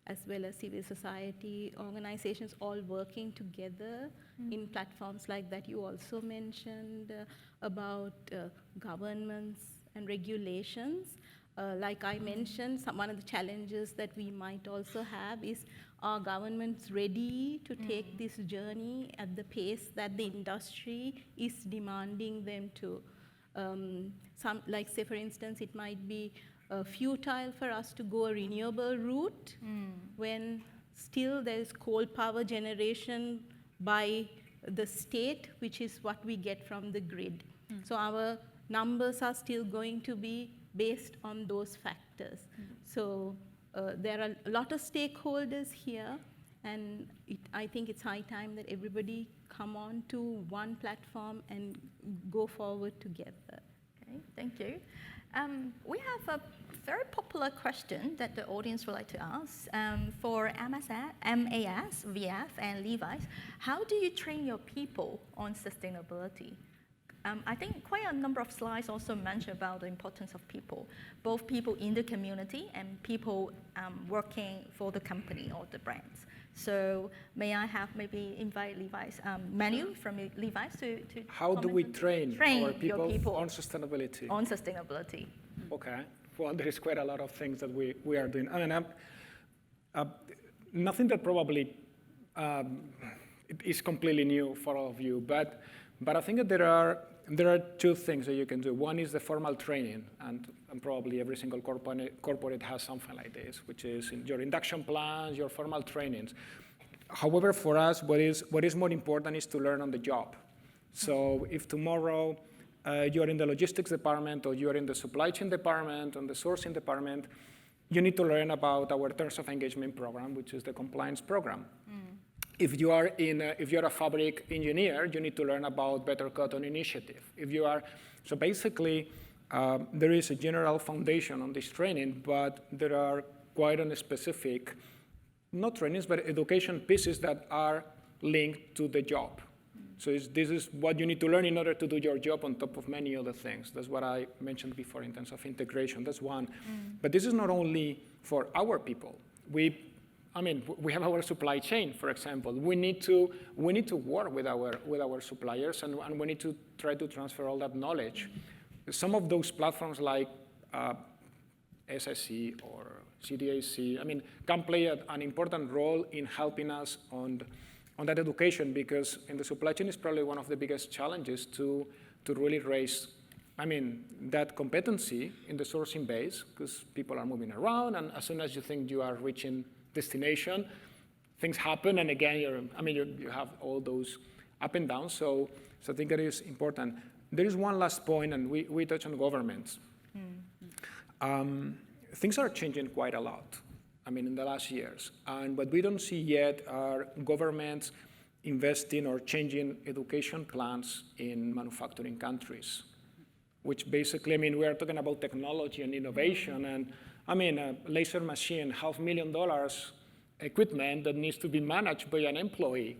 as well as civil society organizations all working together in platforms like that. You also mentioned about governments and regulations. Like I mentioned, one of the challenges that we might also have is, are governments ready to take this journey at the pace that the industry is demanding them to? Say for instance, it might be futile for us to go a renewable route when still there is coal power generation by the state, which is what we get from the grid. So our numbers are still going to be based on those factors. So there are a lot of stakeholders here, and I think it's high time that everybody come on to one platform and go forward together. Okay, thank you. We have a very popular question that the audience would like to ask. For MAS, VF, and Levi's, how do you train your people on sustainability? I think quite a number of slides also mention about the importance of people, both people in the community and people working for the company or the brands. So may I have maybe invite Levi's, Manuel from Levi's to how do we train our people on sustainability? On sustainability. Okay. Well, there is quite a lot of things that we are doing. I mean, nothing that probably is completely new for all of you, but I think that there are two things that you can do. One is the formal training, and probably every single corporate has something like this, which is in your induction plans, your formal trainings. However, for us, what is more important is to learn on the job. So if tomorrow you're in the logistics department, or you're in the supply chain department, or the sourcing department, you need to learn about our Terms of Engagement program, which is the compliance program. If you are if you're a fabric engineer, you need to learn about Better Cotton Initiative. If you are, so basically, there is a general foundation on this training, but there are quite a specific, not trainings, but education pieces that are linked to the job. So this is what you need to learn in order to do your job on top of many other things. That's what I mentioned before in terms of integration. That's one. But this is not only for our people. We have our supply chain, for example. We need to work with our suppliers, and we need to try to transfer all that knowledge. Some of those platforms like SSC or CDAC, can play an important role in helping us on that education, because in the supply chain is probably one of the biggest challenges to really raise, that competency in the sourcing base, because people are moving around, and as soon as you think you are reaching destination, things happen, and again, you have all those up and downs. So I think that is important. There is one last point, and we touch on governments. Things are changing quite a lot, in the last years. And what we don't see yet are governments investing or changing education plans in manufacturing countries, which basically, we are talking about technology and innovation, and a laser machine, $500,000 equipment that needs to be managed by an employee.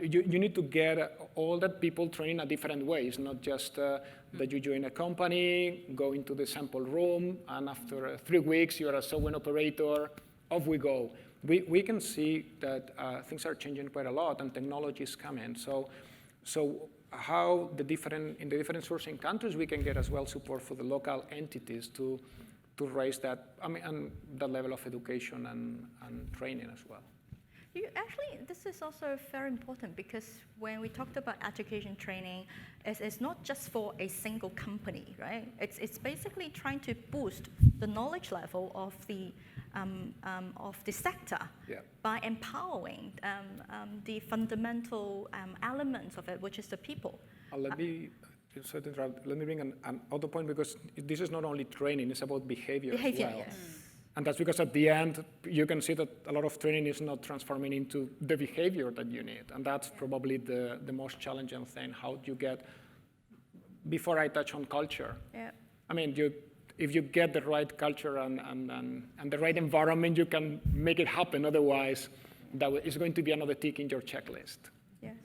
You need to get all that people trained in different ways, not just that you join a company, go into the sample room, and after 3 weeks, you're a sewing operator, off we go. We can see that things are changing quite a lot, and technology is coming. So how in the different sourcing countries, we can get as well support for the local entities to raise that, and that level of education and training as well. Actually, this is also very important, because when we talked about education training, it's not just for a single company, right? It's basically trying to boost the knowledge level of the sector by empowering the fundamental elements of it, which is the people. Let me bring another point, because this is not only training, it's about behavior as well. Yes. And that's because at the end, you can see that a lot of training is not transforming into the behavior that you need. And that's probably the most challenging thing. How do you get, before I touch on culture, if you get the right culture and the right environment, you can make it happen. Otherwise, that is going to be another tick in your checklist. Yes.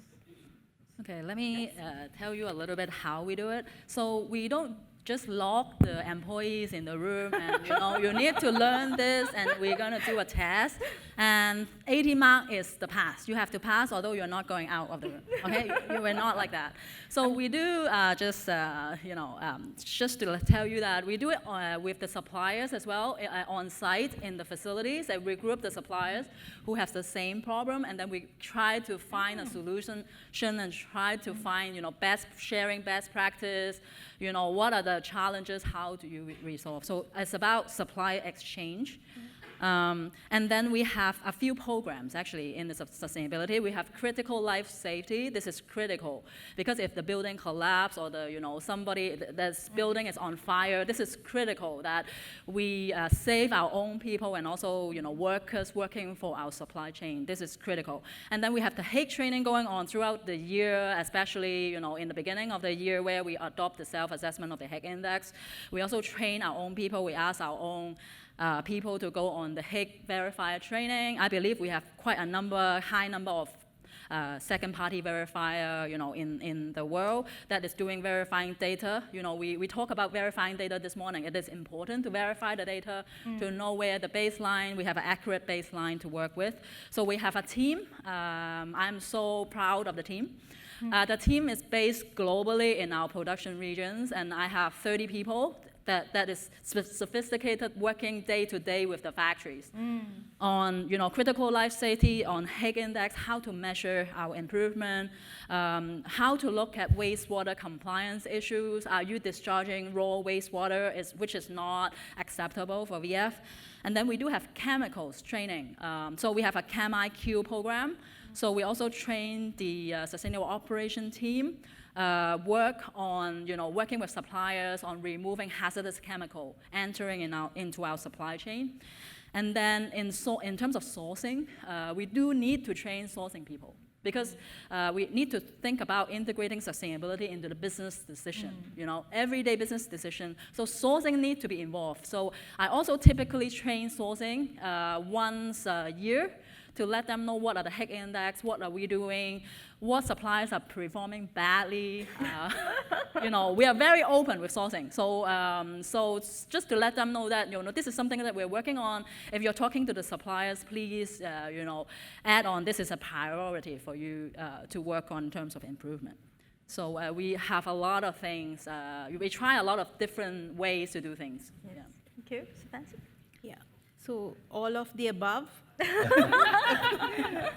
Okay, let me tell you a little bit how we do it. So we don't just lock the employees in the room and you need to learn this, and we're going to do a test, and 80 mark is the pass. You have to pass, although you're not going out of the room. Okay, we're not like that. So we do just to tell you that we do it with the suppliers as well on site in the facilities. And we group the suppliers who have the same problem, and then we try to find a solution and try to find sharing best practice. What are the challenges? How do you resolve? So it's about supply exchange. And then we have a few programs actually in the sustainability. We have critical life safety. This is critical because if the building collapses or this building is on fire, this is critical that we save our own people and also workers working for our supply chain. This is critical. And then we have the HK training going on throughout the year, especially in the beginning of the year where we adopt the self-assessment of the HK index. We also train our own people. We ask our own people to go on the HK verifier training. I believe we have quite a high number of second-party verifier, in the world that is doing verifying data. We talk about verifying data this morning. It is important to verify the data to know where the baseline. We have an accurate baseline to work with. So we have a team. I'm so proud of the team. The team is based globally in our production regions, and I have 30 people. That is sophisticated, working day to day with the factories on critical life safety, on HK index, how to measure our improvement, how to look at wastewater compliance issues. Are you discharging raw wastewater, which is not acceptable for VF? And then we do have chemicals training. So we have a Chem IQ program. So we also train the sustainable operation team. work on, working with suppliers on removing hazardous chemical entering into our supply chain. And then in terms of sourcing, we do need to train sourcing people, because we need to think about integrating sustainability into the business decision, everyday business decision. So sourcing needs to be involved. So I also typically train sourcing once a year to let them know what are the HK index, what are we doing, what suppliers are performing badly. We are very open with sourcing. So just to let them know that this is something that we're working on. If you're talking to the suppliers, please add on, this is a priority for you to work on in terms of improvement. So we have a lot of things. We try a lot of different ways to do things. Yeah. Thank you. Shevanthi? Yeah. So all of the above.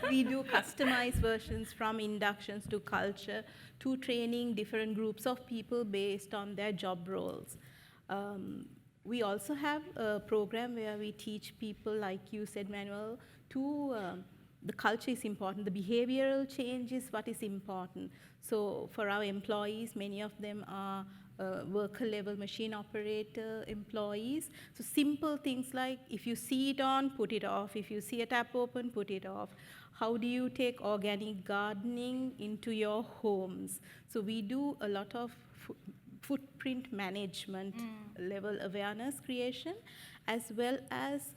We do customized versions from inductions to culture to training different groups of people based on their job roles. We also have a program where we teach people, like you said, Manuel, to the culture is important. The behavioral change is what is important. So for our employees, many of them are worker level machine operator employees. So simple things like, if you see it on, put it off. If you see a tap open, put it off. How do you take organic gardening into your homes? So we do a lot of footprint management level awareness creation, as well as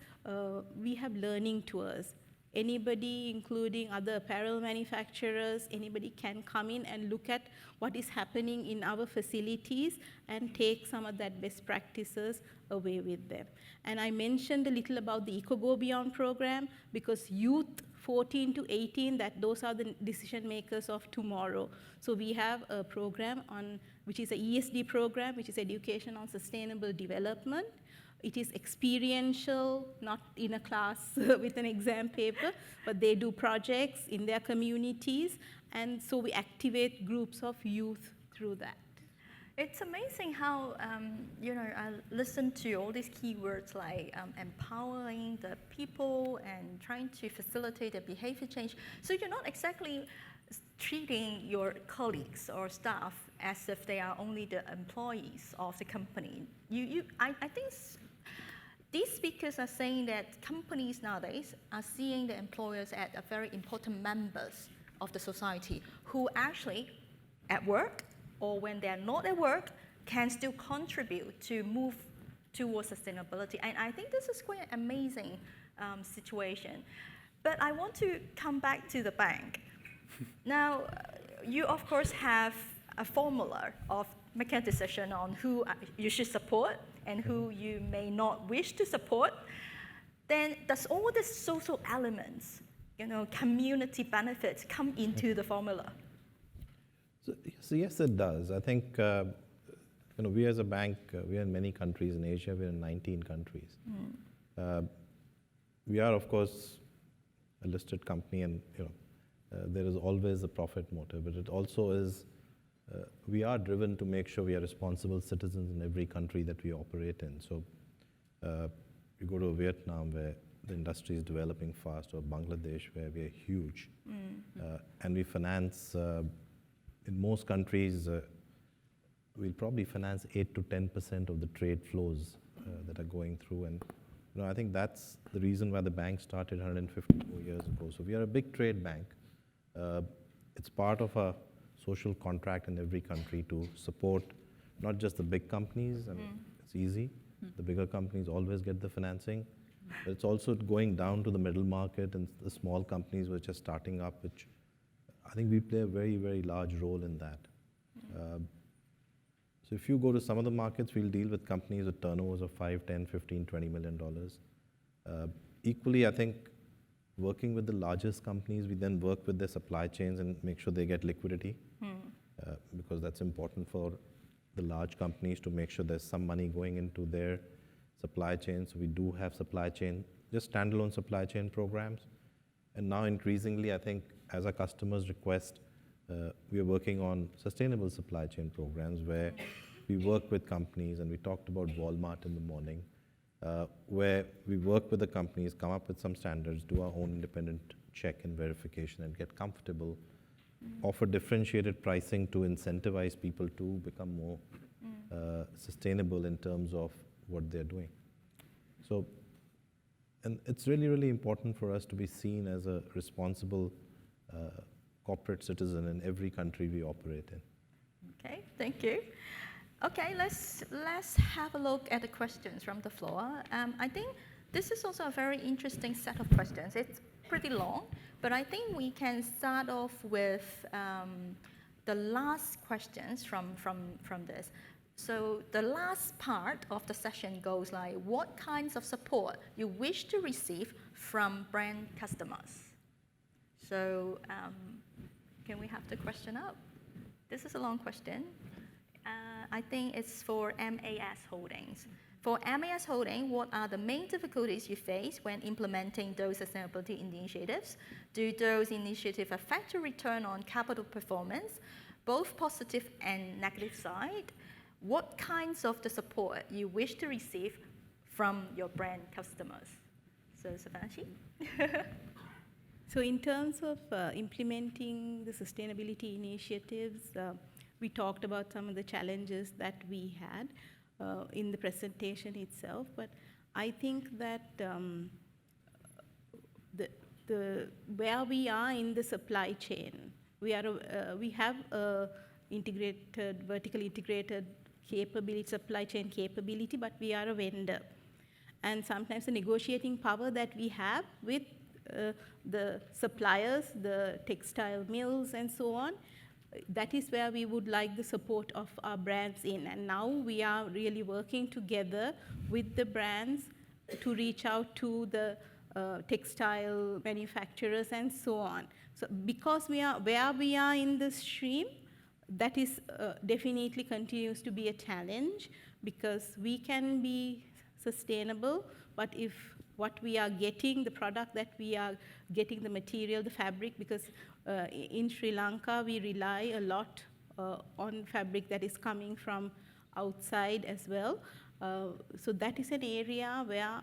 we have learning tours. Anybody, including other apparel manufacturers, anybody can come in and look at what is happening in our facilities and take some of that best practices away with them. And I mentioned a little about the Eco Go Beyond program, because youth 14 to 18, those are the decision makers of tomorrow. So we have a program which is an ESD program, which is Education on Sustainable Development. It is experiential, not in a class with an exam paper, but they do projects in their communities, and so we activate groups of youth through that. It's amazing how, I listen to all these keywords like empowering the people and trying to facilitate the behavior change. So you're not exactly treating your colleagues or staff as if they are only the employees of the company. I think these speakers are saying that companies nowadays are seeing the employers as a very important members of the society who actually at work or when they're not at work can still contribute to move towards sustainability. And I think this is quite an amazing situation. But I want to come back to the bank. Now, you of course have a formula of making a decision on who you should support and who you may not wish to support. Then does all the social elements, community benefits come into the formula? So yes, it does. I think we as a bank, we are in many countries in Asia. We're in 19 countries. We are, of course, a listed company, and there is always a profit motive, but it also is, we are driven to make sure we are responsible citizens in every country that we operate in. So you go to Vietnam, where the industry is developing fast, or Bangladesh, where we are huge. And we finance, in most countries, we'll probably finance 8 to 10% of the trade flows that are going through. And I think that's the reason why the bank started 154 years ago. So we are a big trade bank. It's part of a social contract in every country to support not just the big companies, and it's easy. The bigger companies always get the financing. But it's also going down to the middle market and the small companies which are starting up, which I think we play a very, very large role in that. So if you go to some of the markets, we'll deal with companies with turnovers of $5, $10, $15, $20 million. Equally, I think working with the largest companies, we then work with their supply chains and make sure they get liquidity, because that's important for the large companies to make sure there's some money going into their supply chain. So we do have supply chain, just standalone supply chain programs. And now increasingly, I think as our customers request, we are working on sustainable supply chain programs where we work with companies, and we talked about Walmart in the morning, where we work with the companies, come up with some standards, do our own independent check and verification, and get comfortable offer differentiated pricing to incentivize people to become more sustainable in terms of what they're doing. So, and it's really, really important for us to be seen as a responsible corporate citizen in every country we operate in. Okay, thank you. Okay, let's have a look at the questions from the floor. I think this is also a very interesting set of questions. It's pretty long, but I think we can start off with the last questions from this. So the last part of the session goes like, what kinds of support you wish to receive from brand customers? So can we have the question up? This is a long question. I think it's for MAS Holdings. For MAS Holdings, what are the main difficulties you face when implementing those sustainability initiatives? Do those initiatives affect your return on capital performance, both positive and negative side? What kinds of the support you wish to receive from your brand customers? So, Shevanthi? So in terms of implementing the sustainability initiatives, we talked about some of the challenges that we had in the presentation itself, but I think that where we are in the supply chain, we have a vertically integrated capability, supply chain capability, but we are a vendor. And sometimes the negotiating power that we have with the suppliers, the textile mills, and so on, that is where we would like the support of our brands in. And now we are really working together with the brands to reach out to the textile manufacturers and so on. So because we are where we are in the stream, that is definitely continues to be a challenge, because we can be sustainable, but if what we are getting, the product that we are getting, the material, the fabric, because in Sri Lanka we rely a lot on fabric that is coming from outside as well. So that is an area where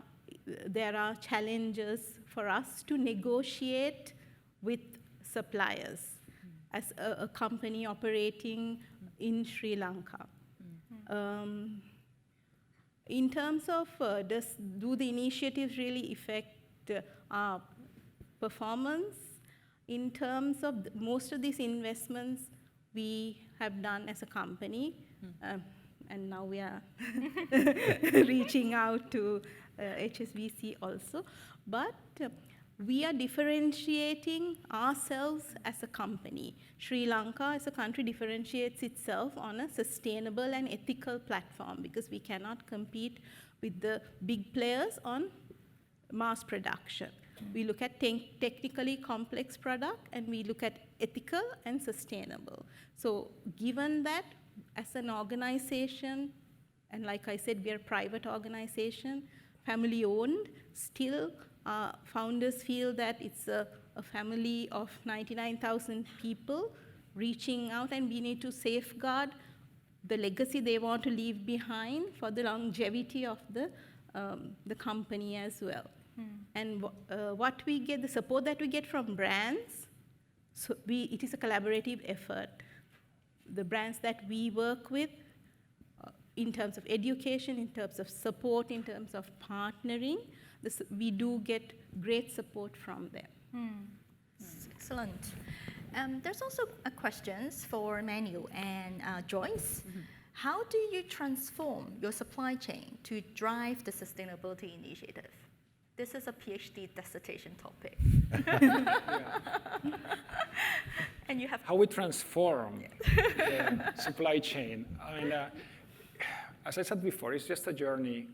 there are challenges for us to negotiate with suppliers as a company operating in Sri Lanka. In terms of do the initiatives really affect our performance? In terms of most of these investments we have done as a company, and now we are reaching out to HSBC also, but we are differentiating ourselves as a company. Sri Lanka as a country differentiates itself on a sustainable and ethical platform, because we cannot compete with the big players on mass production. We look at technically complex product, and we look at ethical and sustainable. So given that, as an organization, and like I said, we are a private organization, family owned, still founders feel that it's a family of 99,000 people reaching out, and we need to safeguard the legacy they want to leave behind for the longevity of the company as well. And what we get, the support that we get from brands, so it is a collaborative effort. The brands that we work with, in terms of education, in terms of support, in terms of partnering, we do get great support from them. Excellent. There's also a questions for Manuel and Joyce. How do you transform your supply chain to drive the sustainability initiative? This is a PhD dissertation topic. And you have how we transform the supply chain. I mean, as I said before, it's just a journey.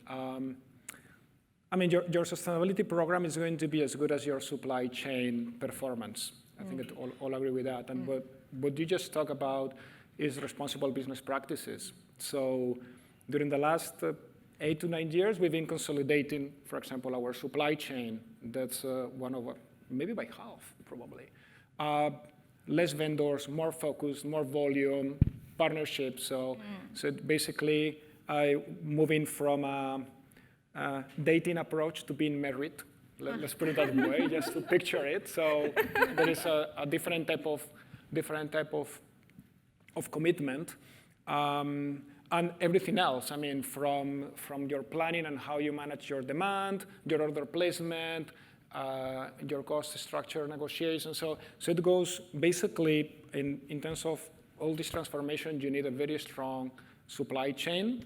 I mean, your sustainability program is going to be as good as your supply chain performance. I think that all agree with that. And what you just talked about is responsible business practices. So during the last 8 to 9 years, we've been consolidating, for example, our supply chain. That's one of, maybe by half, probably. Less vendors, more focus, more volume, partnerships. So basically, moving from a dating approach to being married. Let's put it that way, just to picture it. So there is a different type of different type of commitment, and everything else. I mean, from your planning and how you manage your demand, your order placement, your cost structure negotiation. So it goes basically in terms of all this transformation, you need a very strong supply chain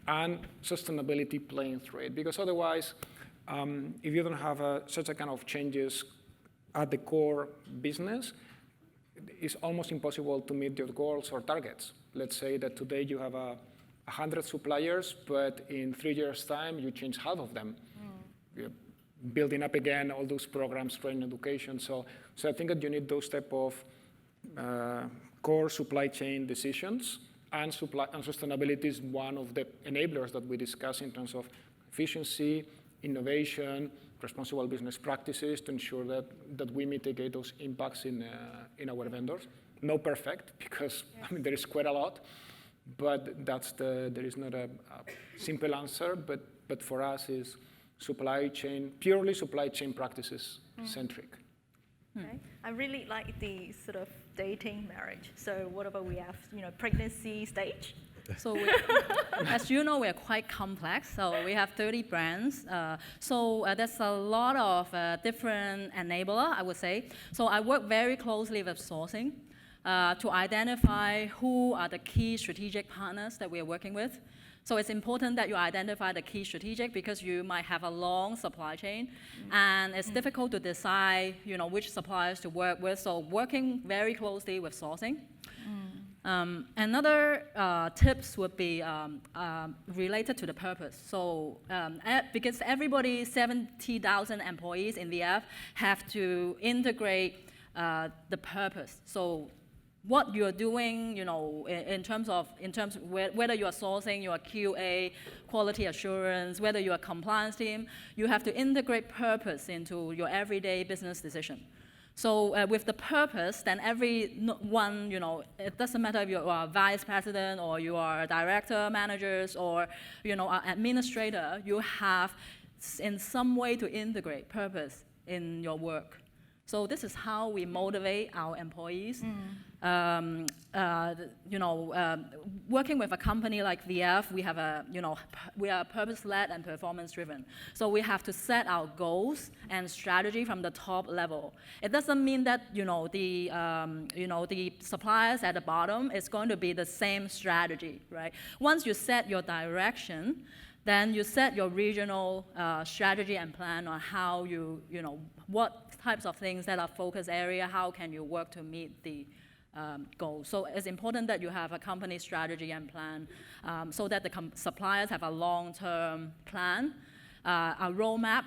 and sustainability playing through it. Because otherwise, if you don't have such a kind of changes at the core business, it's almost impossible to meet your goals or targets. Let's say that today you have 100 suppliers, but in 3 years' time, you change half of them. You're building up again all those programs, training, education. So I think that you need those type of core supply chain decisions, and sustainability is one of the enablers that we discuss in terms of efficiency, innovation, responsible business practices to ensure that we mitigate those impacts in our vendors. No perfect, because I mean, there is quite a lot, but there is not a simple answer, but for us is supply chain, purely supply chain practices centric. Okay. I really like the sort of dating marriage. So what about we have, pregnancy stage? So as you know, we're quite complex. So we have 30 brands. There's a lot of different enabler, I would say. So I work very closely with sourcing to identify who are the key strategic partners that we are working with. So it's important that you identify the key strategic because you might have a long supply chain, and it's difficult to decide, which suppliers to work with. So working very closely with sourcing. Another tips would be related to the purpose. So because everybody, 70,000 employees in VF have to integrate the purpose. So what you're doing, in terms of whether you are sourcing, you are QA, quality assurance, whether you are compliance team, you have to integrate purpose into your everyday business decision. So with the purpose, then everyone, it doesn't matter if you are a vice president or you are a director, managers, or an administrator, you have in some way to integrate purpose in your work. So this is how we motivate our employees. Working with a company like VF, we have we are purpose-led and performance-driven. So we have to set our goals and strategy from the top level. It doesn't mean that the suppliers at the bottom is going to be the same strategy, right? Once you set your direction, then you set your regional strategy and plan on how what types of things that are focus area, how can you work to meet the goals. So it's important that you have a company strategy and plan so that the suppliers have a long-term plan, a roadmap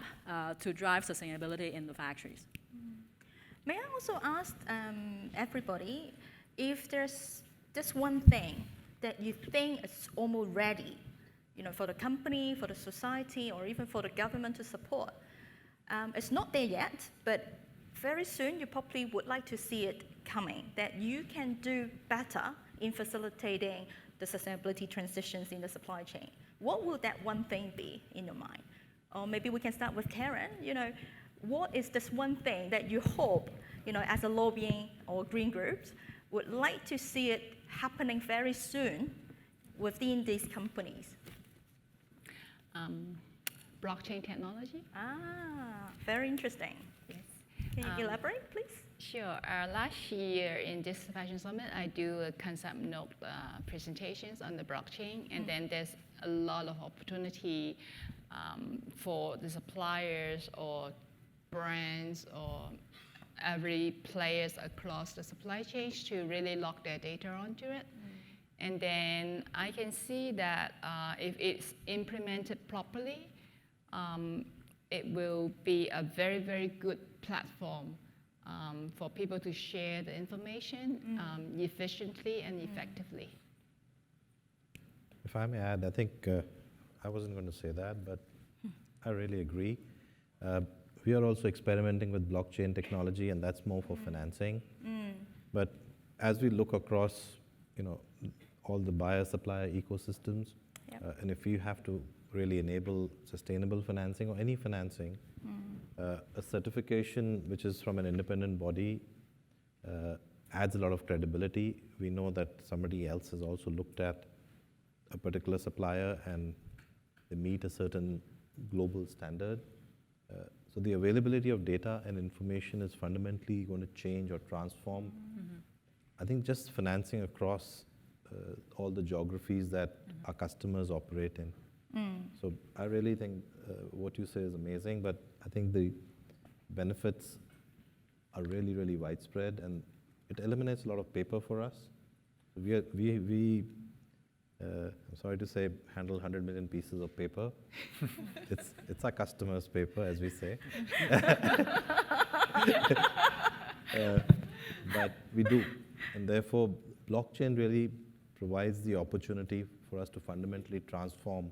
to drive sustainability in the factories. May I also ask everybody if there's just one thing that you think is almost ready, for the company, for the society, or even for the government to support. It's not there yet, but very soon you probably would like to see it coming, that you can do better in facilitating the sustainability transitions in the supply chain. What would that one thing be in your mind? Or maybe we can start with Karen. What is this one thing that you hope, as a lobbying or green groups, would like to see it happening very soon within these companies? Blockchain technology. Very interesting. Yes. Can you elaborate, please? Sure. Last year in this Fashion Summit, I do a concept note presentations on the blockchain, and then there's a lot of opportunity for the suppliers or brands or every players across the supply chains to really lock their data onto it. And then I can see that if it's implemented properly, it will be a very, very good platform for people to share the information efficiently and effectively. If I may add, I think I wasn't going to say that, but I really agree. We are also experimenting with blockchain technology, and that's more for financing. But as we look across, all the buyer-supplier ecosystems, and if you have to really enable sustainable financing or any financing, a certification which is from an independent body adds a lot of credibility. We know that somebody else has also looked at a particular supplier and they meet a certain global standard. So the availability of data and information is fundamentally going to change or transform. I think just financing across all the geographies that our customers operate in. So I really think what you say is amazing, but I think the benefits are really, really widespread, and it eliminates a lot of paper for us. We I'm sorry to say, handle 100 million pieces of paper. It's our customers' paper, as we say. But we do, and therefore blockchain really provides the opportunity for us to fundamentally transform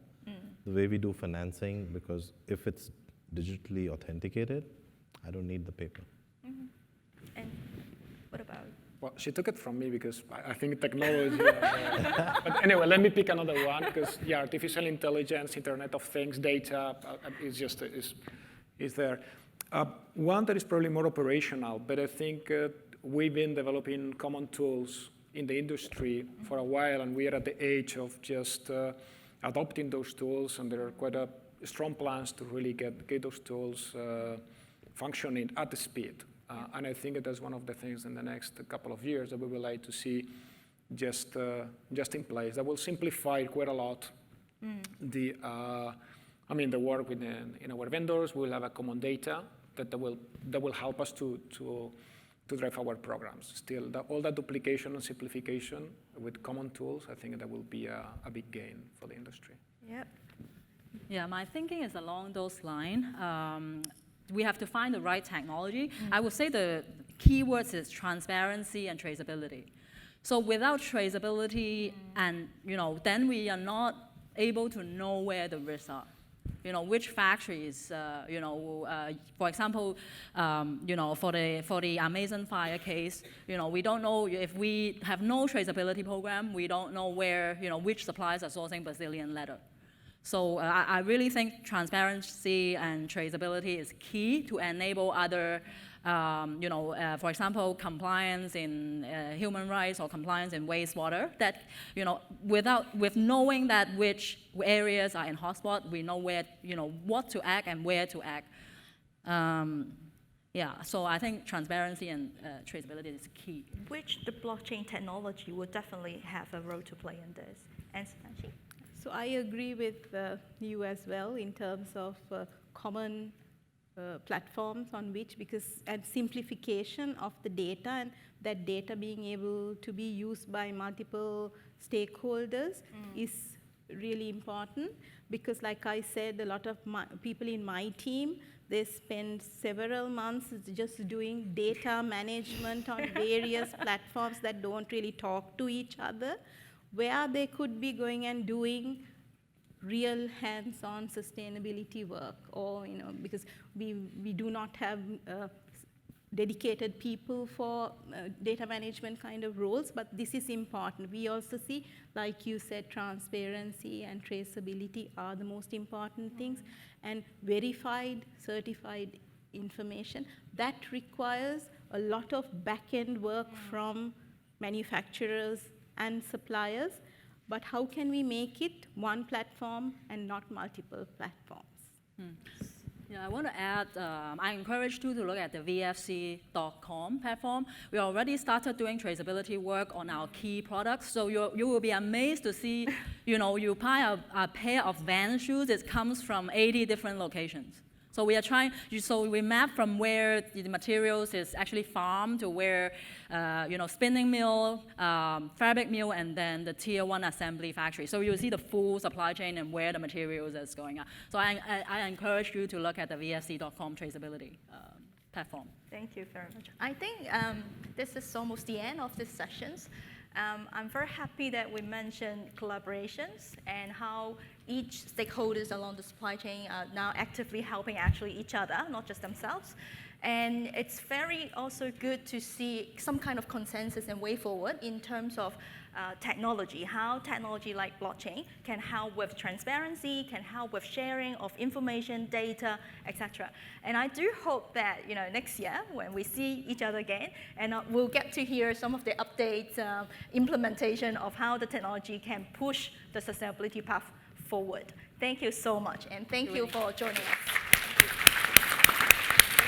the way we do financing, because if it's digitally authenticated, I don't need the paper. And what about? Well, she took it from me because I think technology. But anyway, let me pick another one because yeah, artificial intelligence, Internet of Things, data is there. One that is probably more operational, but I think we've been developing common tools in the industry for a while, and we are at the age of just adopting those tools, and there are quite strong plans to really get those tools functioning at the speed. And I think that's one of the things in the next couple of years that we would like to see just in place. That will simplify quite a lot the work in our vendors. We'll have a common data that will help us to drive our programs. Still, all that duplication and simplification with common tools, I think that will be a big gain for the industry. Yep. Yeah, my thinking is along those lines. We have to find the right technology. I would say the keywords is transparency and traceability. So without traceability, and then we are not able to know where the risks are. Which factories, for example, for the Amazon fire case, we don't know if we have no traceability program, we don't know where, which suppliers are sourcing Brazilian leather. So I really think transparency and traceability is key to enable other, for example, compliance in human rights or compliance in wastewater. That with knowing that which areas are in hotspot, we know where, what to act and where to act. Yeah, so I think transparency and traceability is key. Which the blockchain technology will definitely have a role to play in this. And Shevanthi? So I agree with you as well in terms of common platforms on which, and simplification of the data, and that data being able to be used by multiple stakeholders is really important, because like I said, a lot of people in my team, they spend several months just doing data management on various platforms that don't really talk to each other, where they could be going and doing real hands-on sustainability work, or because we do not have dedicated people for data management kind of roles, but this is important. We also see, like you said, transparency and traceability are the most important things, and verified, certified information. That requires a lot of back-end work from manufacturers and suppliers, but how can we make it one platform and not multiple platforms? Yeah, I want to add, I encourage you to look at the VFC.com platform. We already started doing traceability work on our key products, so you will be amazed to see, you buy a pair of Vans shoes, it comes from 80 different locations. So we are we map from where the materials is actually farmed to where, spinning mill, fabric mill, and then the tier 1 assembly factory. So you'll see the full supply chain and where the materials is going on. So I encourage you to look at the VFC.com traceability platform. Thank you very much. I think this is almost the end of these sessions. I'm very happy that we mentioned collaborations and how each stakeholders along the supply chain are now actively helping actually each other, not just themselves. And it's very also good to see some kind of consensus and way forward in terms of technology, how technology like blockchain can help with transparency, can help with sharing of information, data, etc. And I do hope that next year when we see each other again, and we'll get to hear some of the updates, implementation of how the technology can push the sustainability path forward. Thank you so much, and thank you for joining us.